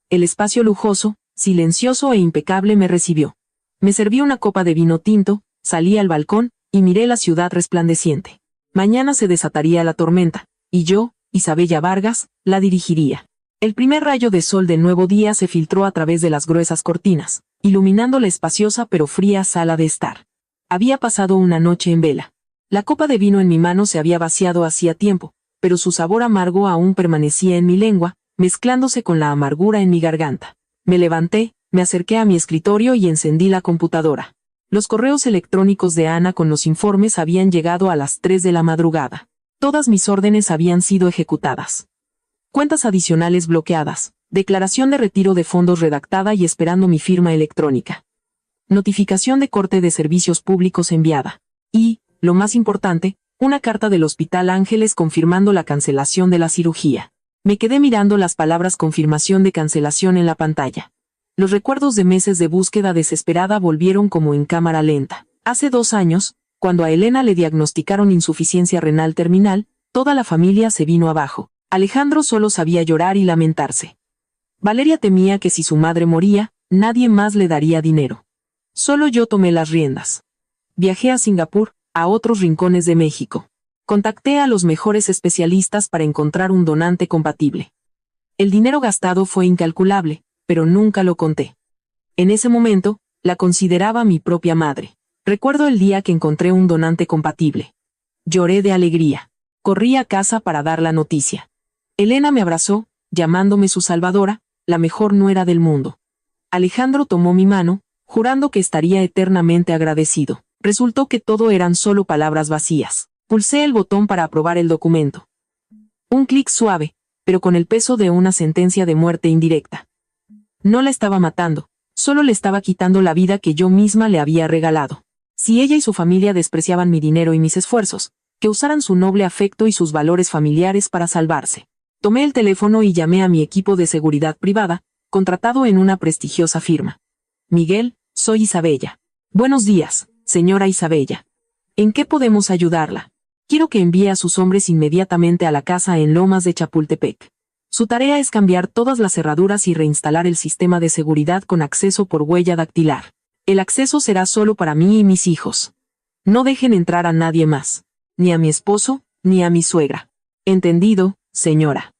El espacio lujoso, silencioso e impecable me recibió. Me serví una copa de vino tinto, salí al balcón, y miré la ciudad resplandeciente. Mañana se desataría la tormenta, y yo, Isabella Vargas, la dirigiría. El primer rayo de sol del nuevo día se filtró a través de las gruesas cortinas, iluminando la espaciosa pero fría sala de estar. Había pasado una noche en vela. La copa de vino en mi mano se había vaciado hacía tiempo, pero su sabor amargo aún permanecía en mi lengua, mezclándose con la amargura en mi garganta. Me levanté, me acerqué a mi escritorio y encendí la computadora. Los correos electrónicos de Ana con los informes habían llegado a las 3 de la madrugada. Todas mis órdenes habían sido ejecutadas. Cuentas adicionales bloqueadas, declaración de retiro de fondos redactada y esperando mi firma electrónica. Notificación de corte de servicios públicos enviada. Y, lo más importante, una carta del Hospital Ángeles confirmando la cancelación de la cirugía. Me quedé mirando las palabras confirmación de cancelación en la pantalla. Los recuerdos de meses de búsqueda desesperada volvieron como en cámara lenta. Hace 2 años, cuando a Elena le diagnosticaron insuficiencia renal terminal, toda la familia se vino abajo. Alejandro solo sabía llorar y lamentarse. Valeria temía que si su madre moría, nadie más le daría dinero. Solo yo tomé las riendas. Viajé a Singapur, a otros rincones de México. Contacté a los mejores especialistas para encontrar un donante compatible. El dinero gastado fue incalculable, pero nunca lo conté. En ese momento, la consideraba mi propia madre. Recuerdo el día que encontré un donante compatible. Lloré de alegría. Corrí a casa para dar la noticia. Elena me abrazó, llamándome su salvadora, la mejor nuera del mundo. Alejandro tomó mi mano, jurando que estaría eternamente agradecido. Resultó que todo eran solo palabras vacías. Pulsé el botón para aprobar el documento. Un clic suave, pero con el peso de una sentencia de muerte indirecta. No la estaba matando, solo le estaba quitando la vida que yo misma le había regalado. Si ella y su familia despreciaban mi dinero y mis esfuerzos, que usaran su noble afecto y sus valores familiares para salvarse. Tomé el teléfono y llamé a mi equipo de seguridad privada, contratado en una prestigiosa firma. Miguel, soy Isabella. Buenos días, señora Isabella. ¿En qué podemos ayudarla? Quiero que envíe a sus hombres inmediatamente a la casa en Lomas de Chapultepec. Su tarea es cambiar todas las cerraduras y reinstalar el sistema de seguridad con acceso por huella dactilar. El acceso será solo para mí y mis hijos. No dejen entrar a nadie más. Ni a mi esposo, ni a mi suegra. Entendido, señora.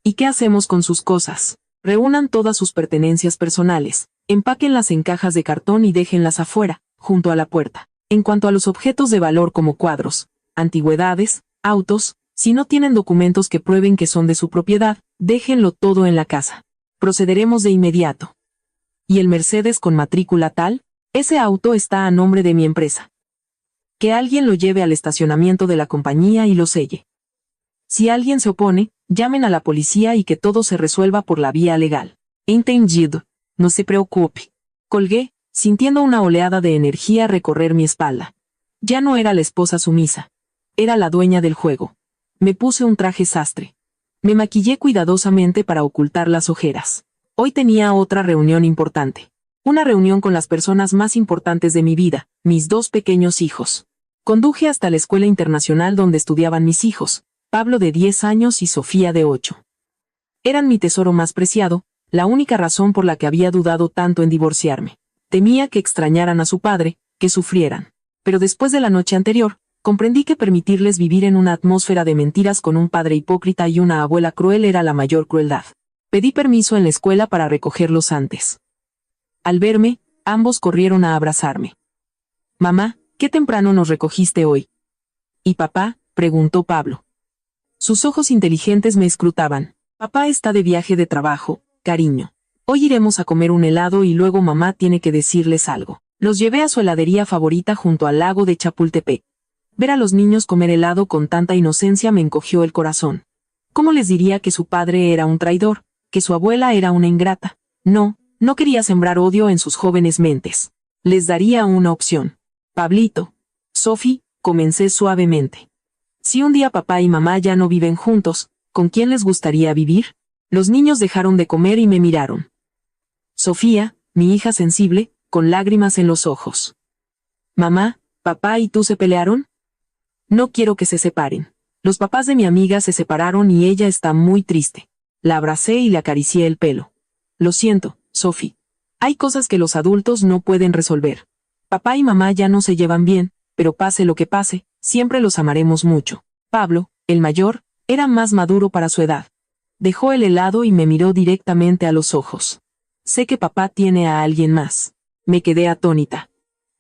¿Y qué hacemos con sus cosas? Reúnan todas sus pertenencias personales, empáquenlas en cajas de cartón y déjenlas afuera, junto a la puerta. En cuanto a los objetos de valor como cuadros, antigüedades, autos, si no tienen documentos que prueben que son de su propiedad, déjenlo todo en la casa. Procederemos de inmediato. ¿Y el Mercedes con matrícula tal? Ese auto está a nombre de mi empresa. Que alguien lo lleve al estacionamiento de la compañía y lo selle. Si alguien se opone, llamen a la policía y que todo se resuelva por la vía legal. Entendido. No se preocupe. Colgué, sintiendo una oleada de energía recorrer mi espalda. Ya no era la esposa sumisa. Era la dueña del juego. Me puse un traje sastre. Me maquillé cuidadosamente para ocultar las ojeras. Hoy tenía otra reunión importante. Una reunión con las personas más importantes de mi vida, mis 2 pequeños hijos. Conduje hasta la escuela internacional donde estudiaban mis hijos, Pablo de 10 años y Sofía de 8. Eran mi tesoro más preciado, la única razón por la que había dudado tanto en divorciarme. Temía que extrañaran a su padre, que sufrieran. Pero después de la noche anterior, comprendí que permitirles vivir en una atmósfera de mentiras con un padre hipócrita y una abuela cruel era la mayor crueldad. Pedí permiso en la escuela para recogerlos antes. Al verme, ambos corrieron a abrazarme. Mamá, ¿qué temprano nos recogiste hoy? ¿Y papá? Preguntó Pablo. Sus ojos inteligentes me escrutaban. Papá está de viaje de trabajo, cariño. Hoy iremos a comer un helado y luego mamá tiene que decirles algo. Los llevé a su heladería favorita junto al lago de Chapultepec. Ver a los niños comer helado con tanta inocencia me encogió el corazón. ¿Cómo les diría que su padre era un traidor, que su abuela era una ingrata? No quería sembrar odio en sus jóvenes mentes. Les daría una opción. Pablito. Sophie, comencé suavemente. Si un día papá y mamá ya no viven juntos, ¿con quién les gustaría vivir? Los niños dejaron de comer y me miraron. Sofía, mi hija sensible, con lágrimas en los ojos. Mamá, ¿papá y tú se pelearon? No quiero que se separen. Los papás de mi amiga se separaron y ella está muy triste. La abracé y le acaricié el pelo. Lo siento, Sophie. Hay cosas que los adultos no pueden resolver. Papá y mamá ya no se llevan bien, pero pase lo que pase, siempre los amaremos mucho. Pablo, el mayor, era más maduro para su edad. Dejó el helado y me miró directamente a los ojos. Sé que papá tiene a alguien más. Me quedé atónita.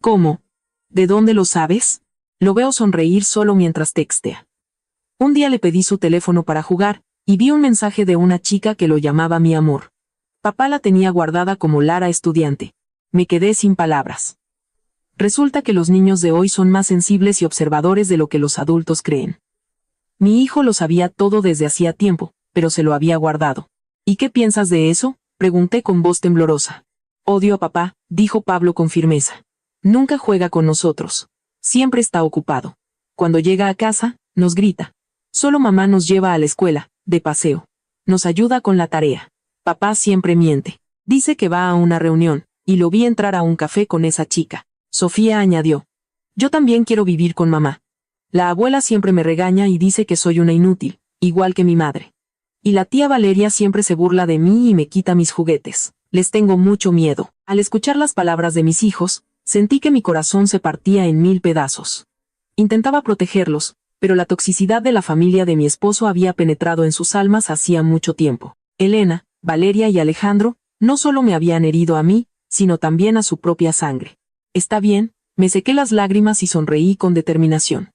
¿Cómo? ¿De dónde lo sabes? Lo veo sonreír solo mientras textea. Un día le pedí su teléfono para jugar, y vi un mensaje de una chica que lo llamaba mi amor. Papá la tenía guardada como Lara estudiante. Me quedé sin palabras. Resulta que los niños de hoy son más sensibles y observadores de lo que los adultos creen. Mi hijo lo sabía todo desde hacía tiempo, pero se lo había guardado. ¿Y qué piensas de eso?, pregunté con voz temblorosa. Odio a papá, dijo Pablo con firmeza. Nunca juega con nosotros. Siempre está ocupado. Cuando llega a casa, nos grita. Solo mamá nos lleva a la escuela, de paseo. Nos ayuda con la tarea. Papá siempre miente. Dice que va a una reunión, y lo vi entrar a un café con esa chica. Sofía añadió. Yo también quiero vivir con mamá. La abuela siempre me regaña y dice que soy una inútil, igual que mi madre. Y la tía Valeria siempre se burla de mí y me quita mis juguetes. Les tengo mucho miedo. Al escuchar las palabras de mis hijos, sentí que mi corazón se partía en 1000 pedazos. Intentaba protegerlos, pero la toxicidad de la familia de mi esposo había penetrado en sus almas hacía mucho tiempo. Elena, Valeria y Alejandro, no solo me habían herido a mí, sino también a su propia sangre. Está bien, me sequé las lágrimas y sonreí con determinación.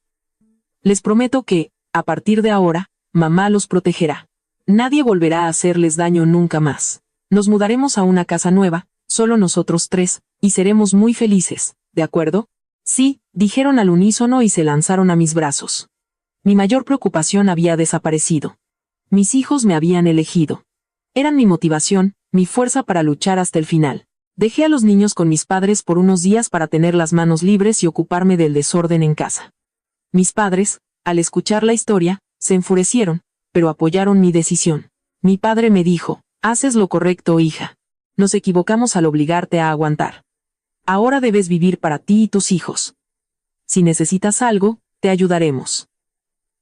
Les prometo que, a partir de ahora, mamá los protegerá. Nadie volverá a hacerles daño nunca más. Nos mudaremos a una casa nueva, solo nosotros 3, y seremos muy felices, ¿de acuerdo? Sí, dijeron al unísono y se lanzaron a mis brazos. Mi mayor preocupación había desaparecido. Mis hijos me habían elegido. Eran mi motivación, mi fuerza para luchar hasta el final. Dejé a los niños con mis padres por unos días para tener las manos libres y ocuparme del desorden en casa. Mis padres, al escuchar la historia, se enfurecieron, pero apoyaron mi decisión. Mi padre me dijo, haces lo correcto, hija. Nos equivocamos al obligarte a aguantar. Ahora debes vivir para ti y tus hijos. Si necesitas algo, te ayudaremos.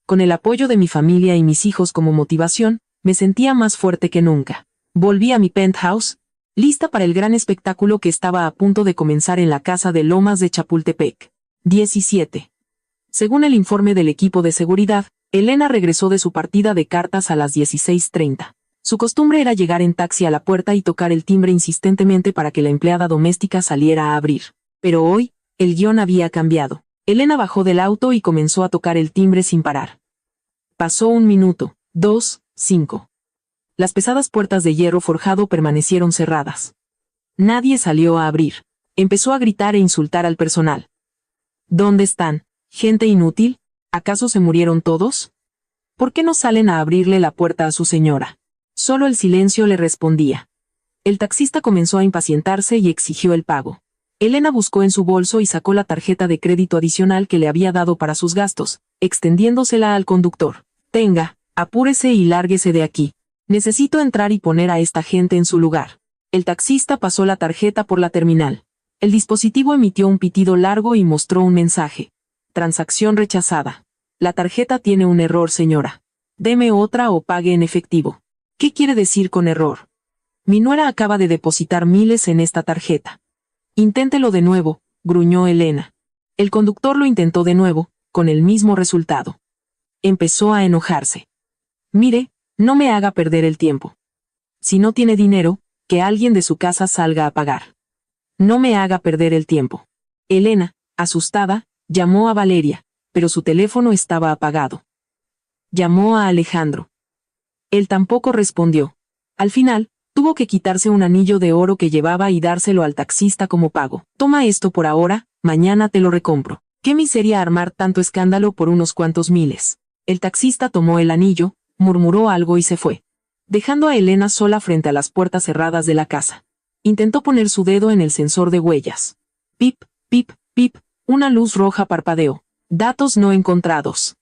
Con el apoyo de mi familia y mis hijos como motivación, me sentía más fuerte que nunca. Volví a mi penthouse, lista para el gran espectáculo que estaba a punto de comenzar en la casa de Lomas de Chapultepec. 17. Según el informe del equipo de seguridad, Elena regresó de su partida de cartas a las 16:30. Su costumbre era llegar en taxi a la puerta y tocar el timbre insistentemente para que la empleada doméstica saliera a abrir. Pero hoy, el guión había cambiado. Elena bajó del auto y comenzó a tocar el timbre sin parar. Pasó 1 minuto, 2, 5. Las pesadas puertas de hierro forjado permanecieron cerradas. Nadie salió a abrir. Empezó a gritar e insultar al personal. ¿Dónde están, gente inútil? ¿Acaso se murieron todos? ¿Por qué no salen a abrirle la puerta a su señora? Solo el silencio le respondía. El taxista comenzó a impacientarse y exigió el pago. Elena buscó en su bolso y sacó la tarjeta de crédito adicional que le había dado para sus gastos, extendiéndosela al conductor. Tenga, apúrese y lárguese de aquí. Necesito entrar y poner a esta gente en su lugar. El taxista pasó la tarjeta por la terminal. El dispositivo emitió un pitido largo y mostró un mensaje. Transacción rechazada. La tarjeta tiene un error, señora. Deme otra o pague en efectivo. ¿Qué quiere decir con error? Mi nuera acaba de depositar miles en esta tarjeta. Inténtelo de nuevo, gruñó Elena. El conductor lo intentó de nuevo, con el mismo resultado. Empezó a enojarse. Mire, no me haga perder el tiempo. Si no tiene dinero, que alguien de su casa salga a pagar. No me haga perder el tiempo. Elena, asustada, llamó a Valeria, pero su teléfono estaba apagado. Llamó a Alejandro. Él tampoco respondió. Al final, tuvo que quitarse un anillo de oro que llevaba y dárselo al taxista como pago. Toma esto por ahora, mañana te lo recompro. Qué miseria armar tanto escándalo por unos cuantos miles. El taxista tomó el anillo, murmuró algo y se fue, dejando a Elena sola frente a las puertas cerradas de la casa. Intentó poner su dedo en el sensor de huellas. Pip, pip, pip, una luz roja parpadeó. Datos no encontrados.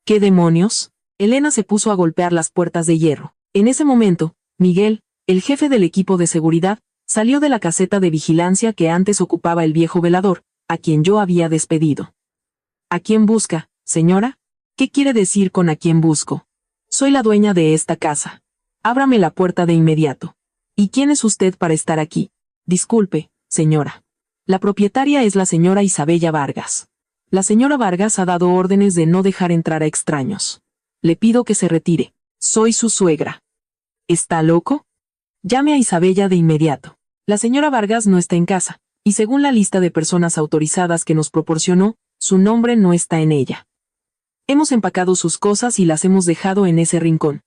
¿Qué demonios? Elena se puso a golpear las puertas de hierro. En ese momento, Miguel, el jefe del equipo de seguridad, salió de la caseta de vigilancia que antes ocupaba el viejo velador, a quien yo había despedido. ¿A quién busca, señora? ¿Qué quiere decir con a quién busco? Soy la dueña de esta casa. Ábrame la puerta de inmediato. ¿Y quién es usted para estar aquí? Disculpe, señora. La propietaria es la señora Isabella Vargas. La señora Vargas ha dado órdenes de no dejar entrar a extraños. Le pido que se retire. Soy su suegra. ¿Está loco? Llame a Isabella de inmediato. La señora Vargas no está en casa, y según la lista de personas autorizadas que nos proporcionó, su nombre no está en ella. Hemos empacado sus cosas y las hemos dejado en ese rincón.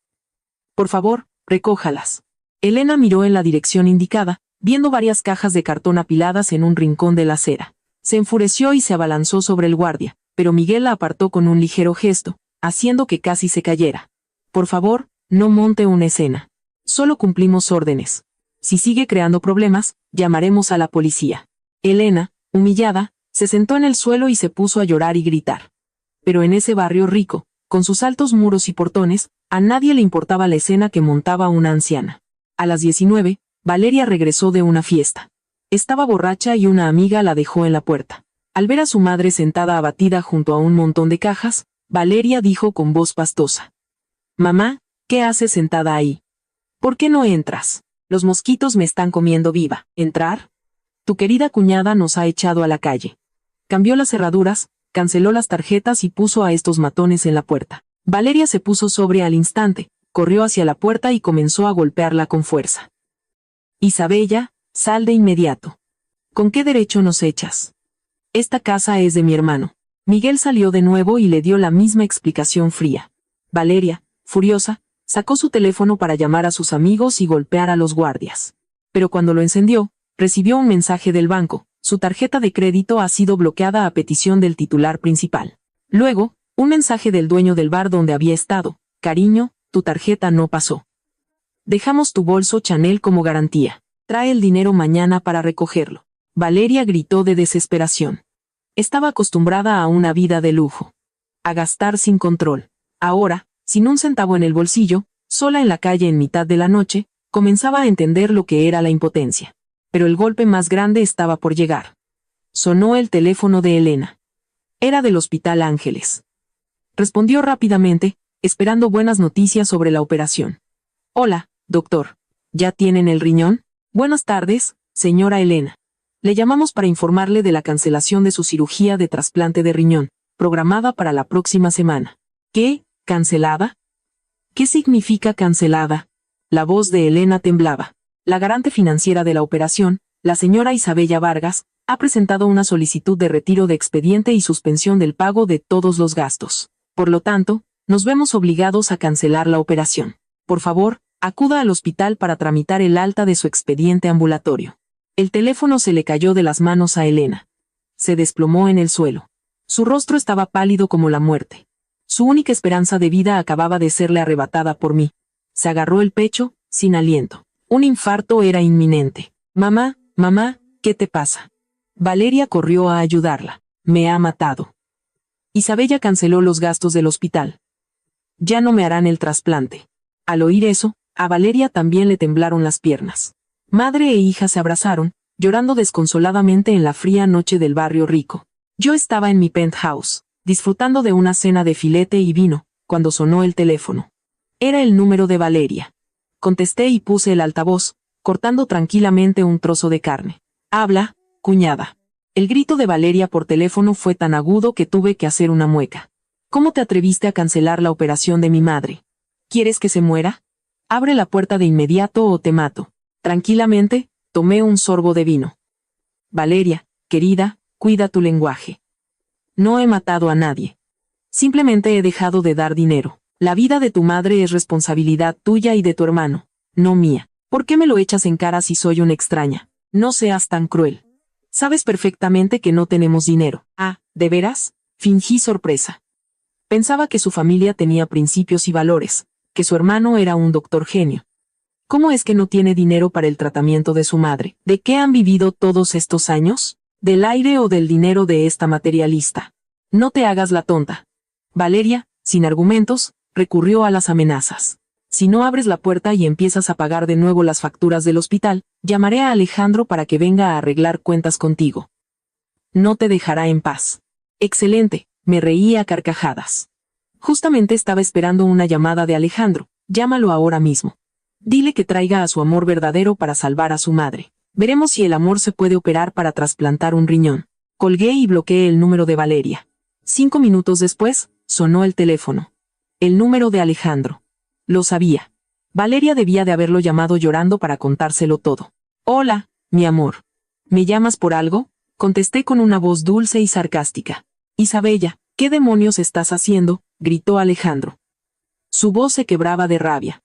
Por favor, recójalas. Elena miró en la dirección indicada, viendo varias cajas de cartón apiladas en un rincón de la acera. Se enfureció y se abalanzó sobre el guardia, pero Miguel la apartó con un ligero gesto, haciendo que casi se cayera. Por favor, no monte una escena. Solo cumplimos órdenes. Si sigue creando problemas, llamaremos a la policía. Elena, humillada, se sentó en el suelo y se puso a llorar y gritar. Pero en ese barrio rico, con sus altos muros y portones, a nadie le importaba la escena que montaba una anciana. A las 19, Valeria regresó de una fiesta. Estaba borracha y una amiga la dejó en la puerta. Al ver a su madre sentada abatida junto a un montón de cajas, Valeria dijo con voz pastosa: «Mamá, ¿qué haces sentada ahí? ¿Por qué no entras? Los mosquitos me están comiendo viva. ¿Entrar? Tu querida cuñada nos ha echado a la calle». Cambió las cerraduras, canceló las tarjetas y puso a estos matones en la puerta. Valeria se puso sobria al instante, corrió hacia la puerta y comenzó a golpearla con fuerza. «Isabella, sal de inmediato. ¿Con qué derecho nos echas? Esta casa es de mi hermano». Miguel salió de nuevo y le dio la misma explicación fría. Valeria, furiosa, sacó su teléfono para llamar a sus amigos y golpear a los guardias. Pero cuando lo encendió, recibió un mensaje del banco: su tarjeta de crédito ha sido bloqueada a petición del titular principal. Luego, un mensaje del dueño del bar donde había estado: «Cariño, tu tarjeta no pasó. Dejamos tu bolso Chanel como garantía. Trae el dinero mañana para recogerlo». Valeria gritó de desesperación. Estaba acostumbrada a una vida de lujo. A gastar sin control. Ahora, sin un centavo en el bolsillo, sola en la calle en mitad de la noche, comenzaba a entender lo que era la impotencia. Pero el golpe más grande estaba por llegar. Sonó el teléfono de Elena. Era del Hospital Ángeles. Respondió rápidamente, esperando buenas noticias sobre la operación. «Hola, doctor. ¿Ya tienen el riñón?» «Buenas tardes, señora Elena. Le llamamos para informarle de la cancelación de su cirugía de trasplante de riñón, programada para la próxima semana». «¿Qué? ¿Cancelada? ¿Qué significa cancelada?» La voz de Elena temblaba. La garante financiera de la operación, la señora Isabella Vargas, ha presentado una solicitud de retiro de expediente y suspensión del pago de todos los gastos. Por lo tanto, nos vemos obligados a cancelar la operación. Por favor, acuda al hospital para tramitar el alta de su expediente ambulatorio. El teléfono se le cayó de las manos a Elena. Se desplomó en el suelo. Su rostro estaba pálido como la muerte. Su única esperanza de vida acababa de serle arrebatada por mí. Se agarró el pecho, sin aliento. Un infarto era inminente. «Mamá, mamá, ¿qué te pasa?» Valeria corrió a ayudarla. «Me ha matado». Isabella canceló los gastos del hospital. «Ya no me harán el trasplante». Al oír eso, a Valeria también le temblaron las piernas. Madre e hija se abrazaron, llorando desconsoladamente en la fría noche del barrio rico. Yo estaba en mi penthouse, disfrutando de una cena de filete y vino, cuando sonó el teléfono. Era el número de Valeria. Contesté y puse el altavoz, cortando tranquilamente un trozo de carne. «Habla, cuñada». El grito de Valeria por teléfono fue tan agudo que tuve que hacer una mueca. «¿Cómo te atreviste a cancelar la operación de mi madre? ¿Quieres que se muera? Abre la puerta de inmediato o te mato». Tranquilamente, tomé un sorbo de vino. «Valeria, querida, cuida tu lenguaje. No he matado a nadie. Simplemente he dejado de dar dinero. La vida de tu madre es responsabilidad tuya y de tu hermano, no mía. ¿Por qué me lo echas en cara si soy una extraña? No seas tan cruel. Sabes perfectamente que no tenemos dinero». «Ah, ¿de veras?». Fingí sorpresa. Pensaba que su familia tenía principios y valores, que su hermano era un doctor genio. ¿Cómo es que no tiene dinero para el tratamiento de su madre? ¿De qué han vivido todos estos años? ¿Del aire o del dinero de esta materialista? No te hagas la tonta. Valeria, sin argumentos, recurrió a las amenazas. Si no abres la puerta y empiezas a pagar de nuevo las facturas del hospital, llamaré a Alejandro para que venga a arreglar cuentas contigo. No te dejará en paz. Excelente, me reí a carcajadas. Justamente estaba esperando una llamada de Alejandro. Llámalo ahora mismo. Dile que traiga a su amor verdadero para salvar a su madre. Veremos si el amor se puede operar para trasplantar un riñón. Colgué y bloqueé el número de Valeria. 5 minutos después, sonó el teléfono. El número de Alejandro. Lo sabía. Valeria debía de haberlo llamado llorando para contárselo todo. «Hola, mi amor. ¿Me llamas por algo?», contesté con una voz dulce y sarcástica. «Isabella, ¿qué demonios estás haciendo? gritó Alejandro. Su voz se quebraba de rabia.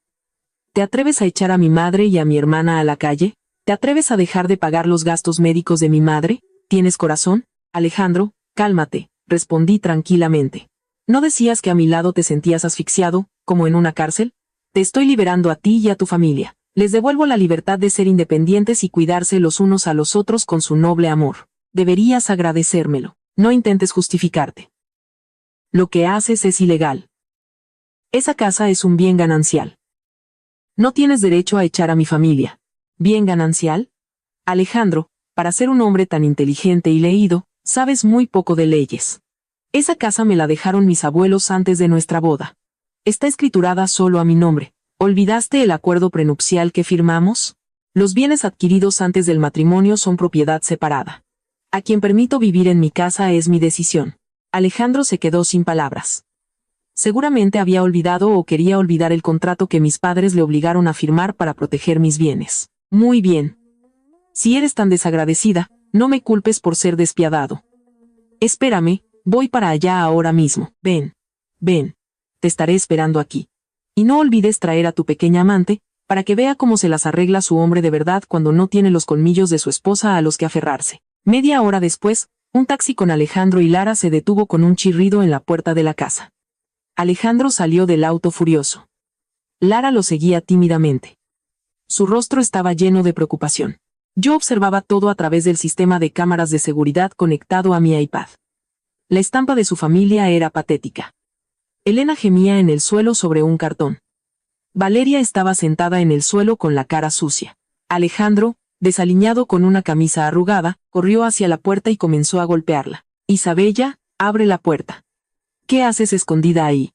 ¿Te atreves a echar a mi madre y a mi hermana a la calle? ¿Te atreves a dejar de pagar los gastos médicos de mi madre? ¿Tienes corazón? Alejandro, cálmate, respondí tranquilamente. ¿No decías que a mi lado te sentías asfixiado, como en una cárcel? Te estoy liberando a ti y a tu familia. Les devuelvo la libertad de ser independientes y cuidarse los unos a los otros con su noble amor. Deberías agradecérmelo. No intentes justificarte. Lo que haces es ilegal. Esa casa es un bien ganancial. No tienes derecho a echar a mi familia. ¿Bien ganancial? Alejandro, para ser un hombre tan inteligente y leído, sabes muy poco de leyes. Esa casa me la dejaron mis abuelos antes de nuestra boda. Está escriturada solo a mi nombre. ¿Olvidaste el acuerdo prenupcial que firmamos? Los bienes adquiridos antes del matrimonio son propiedad separada. A quien permito vivir en mi casa es mi decisión. Alejandro se quedó sin palabras. Seguramente había olvidado o quería olvidar el contrato que mis padres le obligaron a firmar para proteger mis bienes. Muy bien. Si eres tan desagradecida, no me culpes por ser despiadado. Espérame, voy para allá ahora mismo. Ven. Ven. Te estaré esperando aquí. Y no olvides traer a tu pequeña amante, para que vea cómo se las arregla su hombre de verdad cuando no tiene los colmillos de su esposa a los que aferrarse. Media hora después, un taxi con Alejandro y Lara se detuvo con un chirrido en la puerta de la casa. Alejandro salió del auto furioso. Lara lo seguía tímidamente. Su rostro estaba lleno de preocupación. Yo observaba todo a través del sistema de cámaras de seguridad conectado a mi iPad. La estampa de su familia era patética. Elena gemía en el suelo sobre un cartón. Valeria estaba sentada en el suelo con la cara sucia. Alejandro, desaliñado con una camisa arrugada, corrió hacia la puerta y comenzó a golpearla. Isabella, abre la puerta. ¿Qué haces escondida ahí?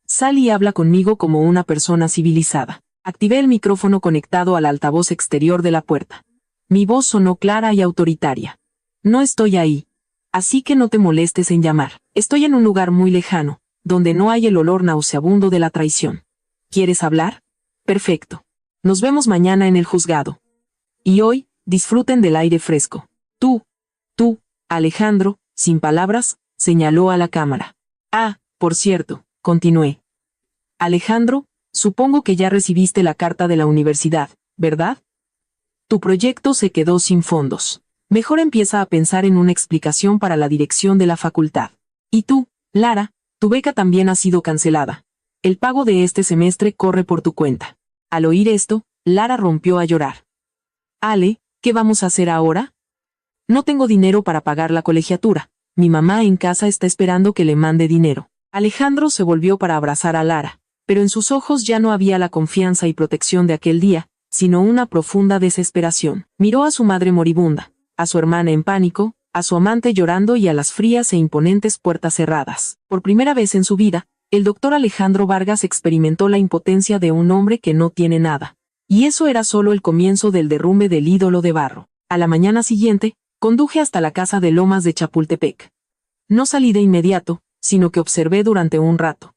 Sal y habla conmigo como una persona civilizada. Activé el micrófono conectado al altavoz exterior de la puerta. Mi voz sonó clara y autoritaria. No estoy ahí. Así que no te molestes en llamar. Estoy en un lugar muy lejano, donde no hay el olor nauseabundo de la traición. ¿Quieres hablar? Perfecto. Nos vemos mañana en el juzgado. Y hoy, disfruten del aire fresco. Tú, Alejandro, sin palabras, señaló a la cámara. Ah, por cierto, continué. Alejandro, supongo que ya recibiste la carta de la universidad, ¿verdad? Tu proyecto se quedó sin fondos. Mejor empieza a pensar en una explicación para la dirección de la facultad. Y tú, Lara, tu beca también ha sido cancelada. El pago de este semestre corre por tu cuenta. Al oír esto, Lara rompió a llorar. Ale, ¿qué vamos a hacer ahora? No tengo dinero para pagar la colegiatura. Mi mamá en casa está esperando que le mande dinero. Alejandro se volvió para abrazar a Lara, pero en sus ojos ya no había la confianza y protección de aquel día, sino una profunda desesperación. Miró a su madre moribunda, a su hermana en pánico, a su amante llorando y a las frías e imponentes puertas cerradas. Por primera vez en su vida, el doctor Alejandro Vargas experimentó la impotencia de un hombre que no tiene nada. Y eso era solo el comienzo del derrumbe del ídolo de barro. A la mañana siguiente, conduje hasta la casa de Lomas de Chapultepec. No salí de inmediato, sino que observé durante un rato.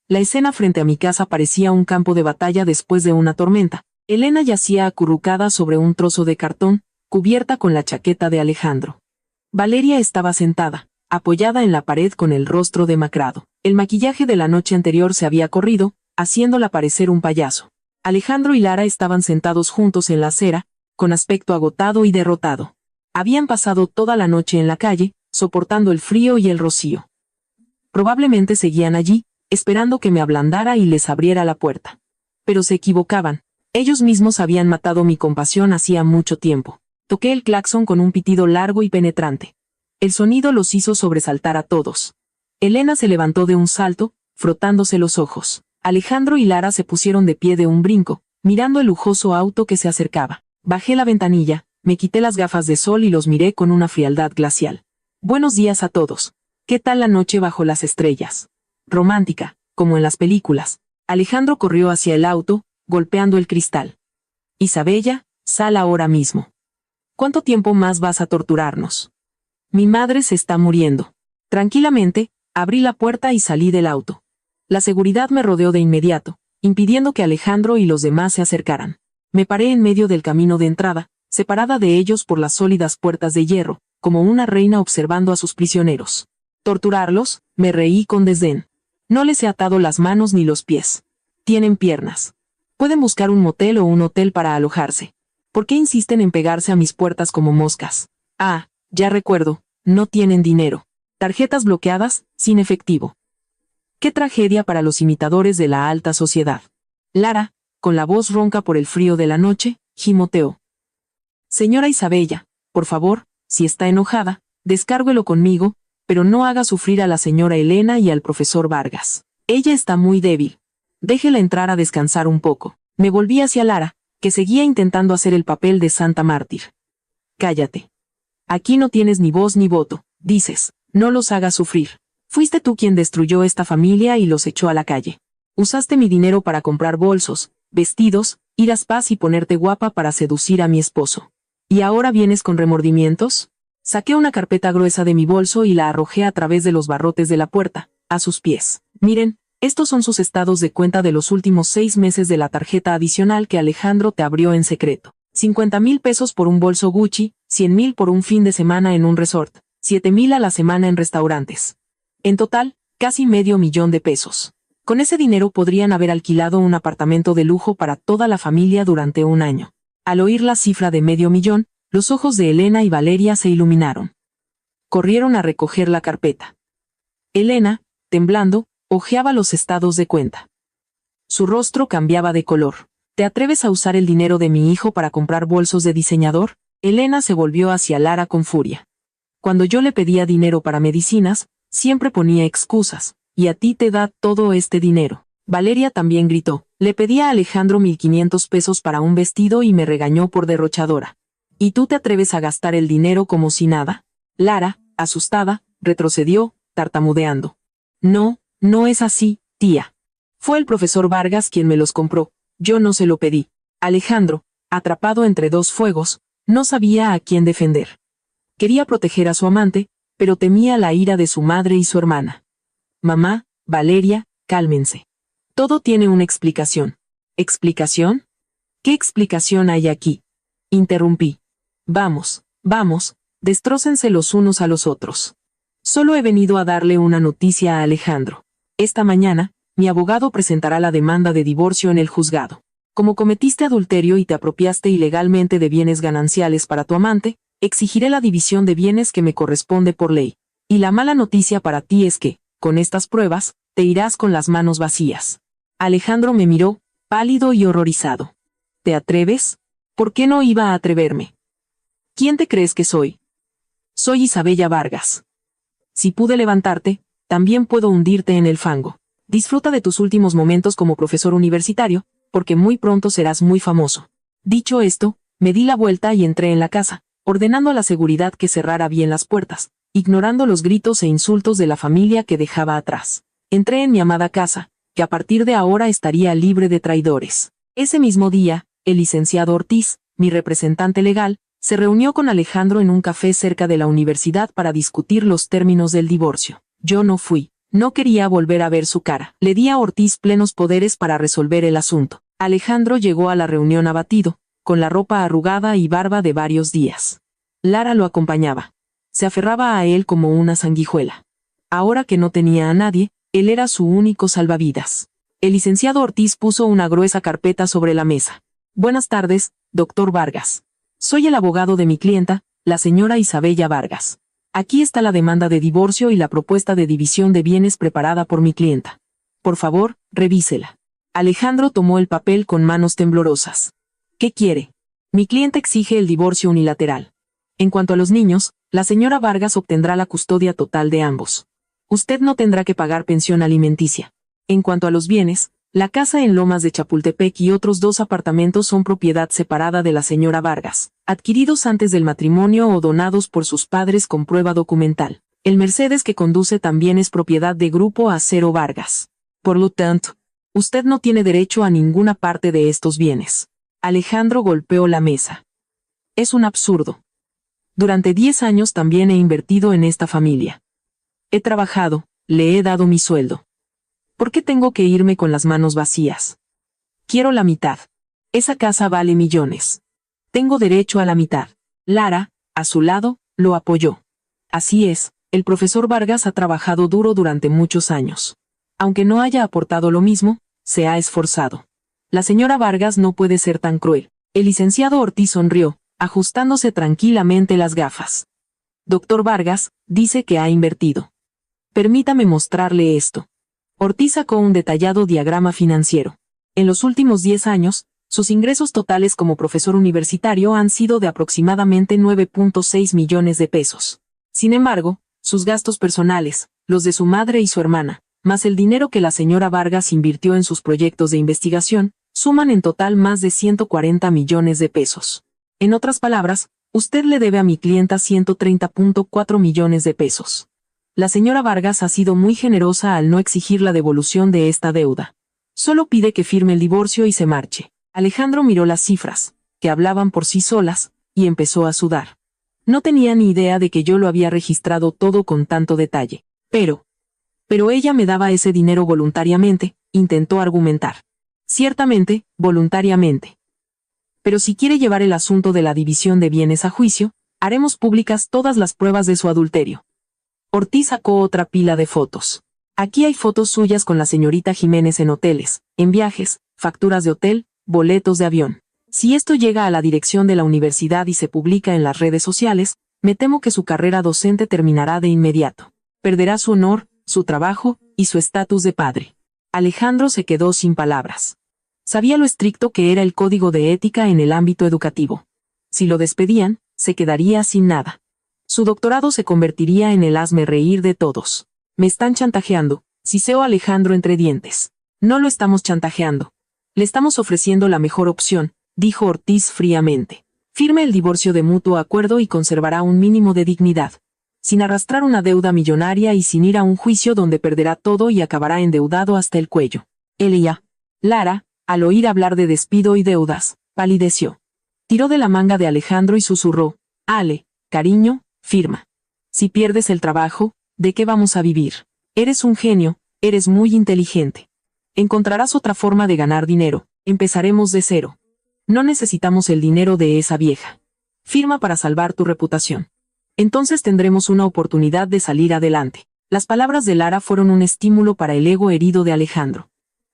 La escena frente a mi casa parecía un campo de batalla después de una tormenta. Elena yacía acurrucada sobre un trozo de cartón, cubierta con la chaqueta de Alejandro. Valeria estaba sentada, apoyada en la pared con el rostro demacrado. El maquillaje de la noche anterior se había corrido, haciéndola parecer un payaso. Alejandro y Lara estaban sentados juntos en la acera, con aspecto agotado y derrotado. Habían pasado toda la noche en la calle, soportando el frío y el rocío. Probablemente seguían allí, esperando que me ablandara y les abriera la puerta. Pero se equivocaban. Ellos mismos habían matado mi compasión hacía mucho tiempo. Toqué el claxon con un pitido largo y penetrante. El sonido los hizo sobresaltar a todos. Elena se levantó de un salto, frotándose los ojos. Alejandro y Lara se pusieron de pie de un brinco, mirando el lujoso auto que se acercaba. Bajé la ventanilla, me quité las gafas de sol y los miré con una frialdad glacial. Buenos días a todos. ¿Qué tal la noche bajo las estrellas? Romántica, como en las películas. Alejandro corrió hacia el auto, golpeando el cristal. Isabella, sal ahora mismo. ¿Cuánto tiempo más vas a torturarnos? Mi madre se está muriendo. Tranquilamente, abrí la puerta y salí del auto. La seguridad me rodeó de inmediato, impidiendo que Alejandro y los demás se acercaran. Me paré en medio del camino de entrada, separada de ellos por las sólidas puertas de hierro, como una reina observando a sus prisioneros. ¿Torturarlos? Me reí con desdén. No les he atado las manos ni los pies. Tienen piernas. Pueden buscar un motel o un hotel para alojarse. ¿Por qué insisten en pegarse a mis puertas como moscas? Ah, ya recuerdo, no tienen dinero. Tarjetas bloqueadas, sin efectivo. Qué tragedia para los imitadores de la alta sociedad. Lara, con la voz ronca por el frío de la noche, gimoteó. Señora Isabella, por favor, si está enojada, descárguelo conmigo, pero no haga sufrir a la señora Elena y al profesor Vargas. Ella está muy débil. Déjela entrar a descansar un poco. Me volví hacia Lara, que seguía intentando hacer el papel de santa mártir. Cállate. Aquí no tienes ni voz ni voto, dices, no los hagas sufrir. Fuiste tú quien destruyó esta familia y los echó a la calle. Usaste mi dinero para comprar bolsos, vestidos, ir a spas y ponerte guapa para seducir a mi esposo. ¿Y ahora vienes con remordimientos? Saqué una carpeta gruesa de mi bolso y la arrojé a través de los barrotes de la puerta, a sus pies. Miren, estos son sus estados de cuenta de los últimos 6 meses de la tarjeta adicional que Alejandro te abrió en secreto. 50,000 pesos por un bolso Gucci, 100,000 por un fin de semana en un resort, 7,000 a la semana en restaurantes. En total, casi $500,000. Con ese dinero podrían haber alquilado un apartamento de lujo para toda la familia durante un año. Al oír la cifra de $500,000, los ojos de Elena y Valeria se iluminaron. Corrieron a recoger la carpeta. Elena, temblando, hojeaba los estados de cuenta. Su rostro cambiaba de color. ¿Te atreves a usar el dinero de mi hijo para comprar bolsos de diseñador? Elena se volvió hacia Lara con furia. Cuando yo le pedía dinero para medicinas, siempre ponía excusas, y a ti te da todo este dinero. Valeria también gritó. Le pedí a Alejandro 1,500 pesos para un vestido y me regañó por derrochadora. ¿Y tú te atreves a gastar el dinero como si nada? Lara, asustada, retrocedió, tartamudeando. No, no es así, tía. Fue el profesor Vargas quien me los compró, yo no se lo pedí. Alejandro, atrapado entre dos fuegos, no sabía a quién defender. Quería proteger a su amante, pero temía la ira de su madre y su hermana. Mamá, Valeria, cálmense. Todo tiene una explicación. ¿Explicación? ¿Qué explicación hay aquí? Interrumpí. Vamos, vamos, destrócense los unos a los otros. Solo he venido a darle una noticia a Alejandro. Esta mañana, mi abogado presentará la demanda de divorcio en el juzgado. Como cometiste adulterio y te apropiaste ilegalmente de bienes gananciales para tu amante, exigiré la división de bienes que me corresponde por ley. Y la mala noticia para ti es que, con estas pruebas, te irás con las manos vacías. Alejandro me miró, pálido y horrorizado. ¿Te atreves? ¿Por qué no iba a atreverme? ¿Quién te crees que soy? Soy Isabella Vargas. Si pude levantarte, también puedo hundirte en el fango. Disfruta de tus últimos momentos como profesor universitario, porque muy pronto serás muy famoso. Dicho esto, me di la vuelta y entré en la casa, ordenando a la seguridad que cerrara bien las puertas, ignorando los gritos e insultos de la familia que dejaba atrás. Entré en mi amada casa, que a partir de ahora estaría libre de traidores. Ese mismo día, el licenciado Ortiz, mi representante legal, se reunió con Alejandro en un café cerca de la universidad para discutir los términos del divorcio. Yo no fui. No quería volver a ver su cara. Le di a Ortiz plenos poderes para resolver el asunto. Alejandro llegó a la reunión abatido, con la ropa arrugada y barba de varios días. Lara lo acompañaba. Se aferraba a él como una sanguijuela. Ahora que no tenía a nadie, él era su único salvavidas. El licenciado Ortiz puso una gruesa carpeta sobre la mesa. Buenas tardes, doctor Vargas. Soy el abogado de mi clienta, la señora Isabella Vargas. Aquí está la demanda de divorcio y la propuesta de división de bienes preparada por mi clienta. Por favor, revísela. Alejandro tomó el papel con manos temblorosas. ¿Qué quiere? Mi cliente exige el divorcio unilateral. En cuanto a los niños, la señora Vargas obtendrá la custodia total de ambos. Usted no tendrá que pagar pensión alimenticia. En cuanto a los bienes, la casa en Lomas de Chapultepec y otros 2 apartamentos son propiedad separada de la señora Vargas, adquiridos antes del matrimonio o donados por sus padres con prueba documental. El Mercedes que conduce también es propiedad de Grupo Acero Vargas. Por lo tanto, usted no tiene derecho a ninguna parte de estos bienes. Alejandro golpeó la mesa. Es un absurdo. Durante 10 años también he invertido en esta familia. He trabajado, le he dado mi sueldo. ¿Por qué tengo que irme con las manos vacías? Quiero la mitad. Esa casa vale millones. Tengo derecho a la mitad. Lara, a su lado, lo apoyó. Así es, el profesor Vargas ha trabajado duro durante muchos años. Aunque no haya aportado lo mismo, se ha esforzado. La señora Vargas no puede ser tan cruel. El licenciado Ortiz sonrió, ajustándose tranquilamente las gafas. Doctor Vargas, dice que ha invertido. Permítame mostrarle esto. Ortiz sacó un detallado diagrama financiero. En los últimos 10 años, sus ingresos totales como profesor universitario han sido de aproximadamente 9.6 millones de pesos. Sin embargo, sus gastos personales, los de su madre y su hermana, más el dinero que la señora Vargas invirtió en sus proyectos de investigación, suman en total más de 140 millones de pesos. En otras palabras, usted le debe a mi clienta 130.4 millones de pesos. La señora Vargas ha sido muy generosa al no exigir la devolución de esta deuda. Solo pide que firme el divorcio y se marche. Alejandro miró las cifras, que hablaban por sí solas, y empezó a sudar. No tenía ni idea de que yo lo había registrado todo con tanto detalle. Pero ella me daba ese dinero voluntariamente, intentó argumentar. Ciertamente, voluntariamente. Pero si quiere llevar el asunto de la división de bienes a juicio, haremos públicas todas las pruebas de su adulterio. Ortiz sacó otra pila de fotos. Aquí hay fotos suyas con la señorita Jiménez en hoteles, en viajes, facturas de hotel, boletos de avión. Si esto llega a la dirección de la universidad y se publica en las redes sociales, me temo que su carrera docente terminará de inmediato. Perderá su honor, su trabajo y su estatus de padre. Alejandro se quedó sin palabras. Sabía lo estricto que era el código de ética en el ámbito educativo. Si lo despedían, se quedaría sin nada. Su doctorado se convertiría en el hazmerreír de todos. Me están chantajeando, siseó Alejandro entre dientes. No lo estamos chantajeando. Le estamos ofreciendo la mejor opción, dijo Ortiz fríamente. Firme el divorcio de mutuo acuerdo y conservará un mínimo de dignidad. Sin arrastrar una deuda millonaria y sin ir a un juicio donde perderá todo y acabará endeudado hasta el cuello. Ella, Lara, al oír hablar de despido y deudas, palideció. Tiró de la manga de Alejandro y susurró: Ale, cariño, firma. Si pierdes el trabajo, ¿de qué vamos a vivir? Eres un genio, eres muy inteligente. Encontrarás otra forma de ganar dinero, empezaremos de cero. No necesitamos el dinero de esa vieja. Firma para salvar tu reputación. Entonces tendremos una oportunidad de salir adelante. Las palabras de Lara fueron un estímulo para el ego herido de Alejandro.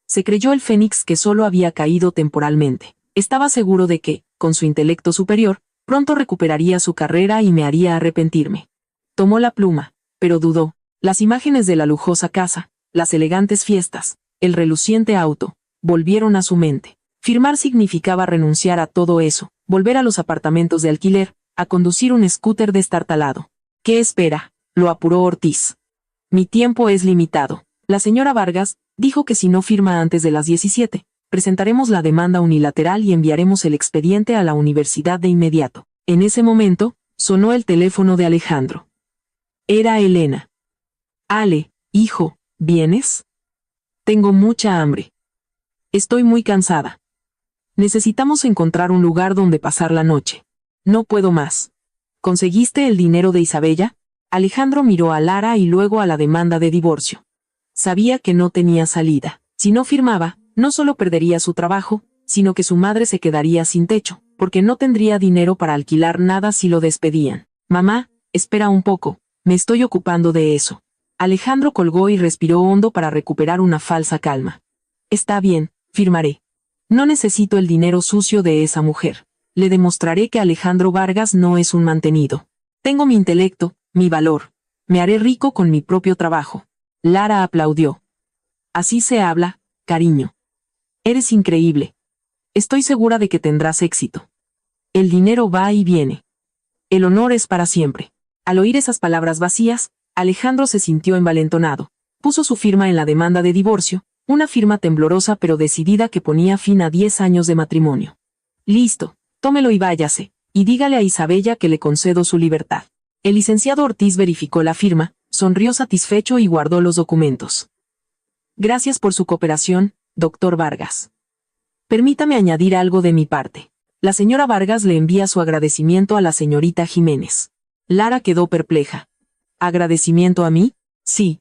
Se creyó el fénix que solo había caído temporalmente. Estaba seguro de que, con su intelecto superior, pronto recuperaría su carrera y me haría arrepentirme. Tomó la pluma, pero dudó. Las imágenes de la lujosa casa, las elegantes fiestas, el reluciente auto, volvieron a su mente. Firmar significaba renunciar a todo eso, volver a los apartamentos de alquiler, a conducir un scooter destartalado. ¿Qué espera?, lo apuró Ortiz. Mi tiempo es limitado. La señora Vargas dijo que si no firma antes de las 17, presentaremos la demanda unilateral y enviaremos el expediente a la universidad de inmediato. En ese momento, sonó el teléfono de Alejandro. Era Elena. Ale, hijo, ¿vienes? Tengo mucha hambre. Estoy muy cansada. Necesitamos encontrar un lugar donde pasar la noche. No puedo más. ¿Conseguiste el dinero de Isabella? Alejandro miró a Lara y luego a la demanda de divorcio. Sabía que no tenía salida. Si no firmaba, no solo perdería su trabajo, sino que su madre se quedaría sin techo, porque no tendría dinero para alquilar nada si lo despedían. Mamá, espera un poco, me estoy ocupando de eso. Alejandro colgó y respiró hondo para recuperar una falsa calma. Está bien, firmaré. No necesito el dinero sucio de esa mujer. Le demostraré que Alejandro Vargas no es un mantenido. Tengo mi intelecto, mi valor. Me haré rico con mi propio trabajo. Lara aplaudió. Así se habla, cariño. Eres increíble. Estoy segura de que tendrás éxito. El dinero va y viene. El honor es para siempre. Al oír esas palabras vacías, Alejandro se sintió envalentonado. Puso su firma en la demanda de divorcio, una firma temblorosa pero decidida que ponía fin a 10 años de matrimonio. Listo, tómelo y váyase, y dígale a Isabella que le concedo su libertad. El licenciado Ortiz verificó la firma, sonrió satisfecho y guardó los documentos. Gracias por su cooperación, doctor Vargas. Permítame añadir algo de mi parte. La señora Vargas le envía su agradecimiento a la señorita Jiménez. Lara quedó perpleja. ¿Agradecimiento a mí? Sí.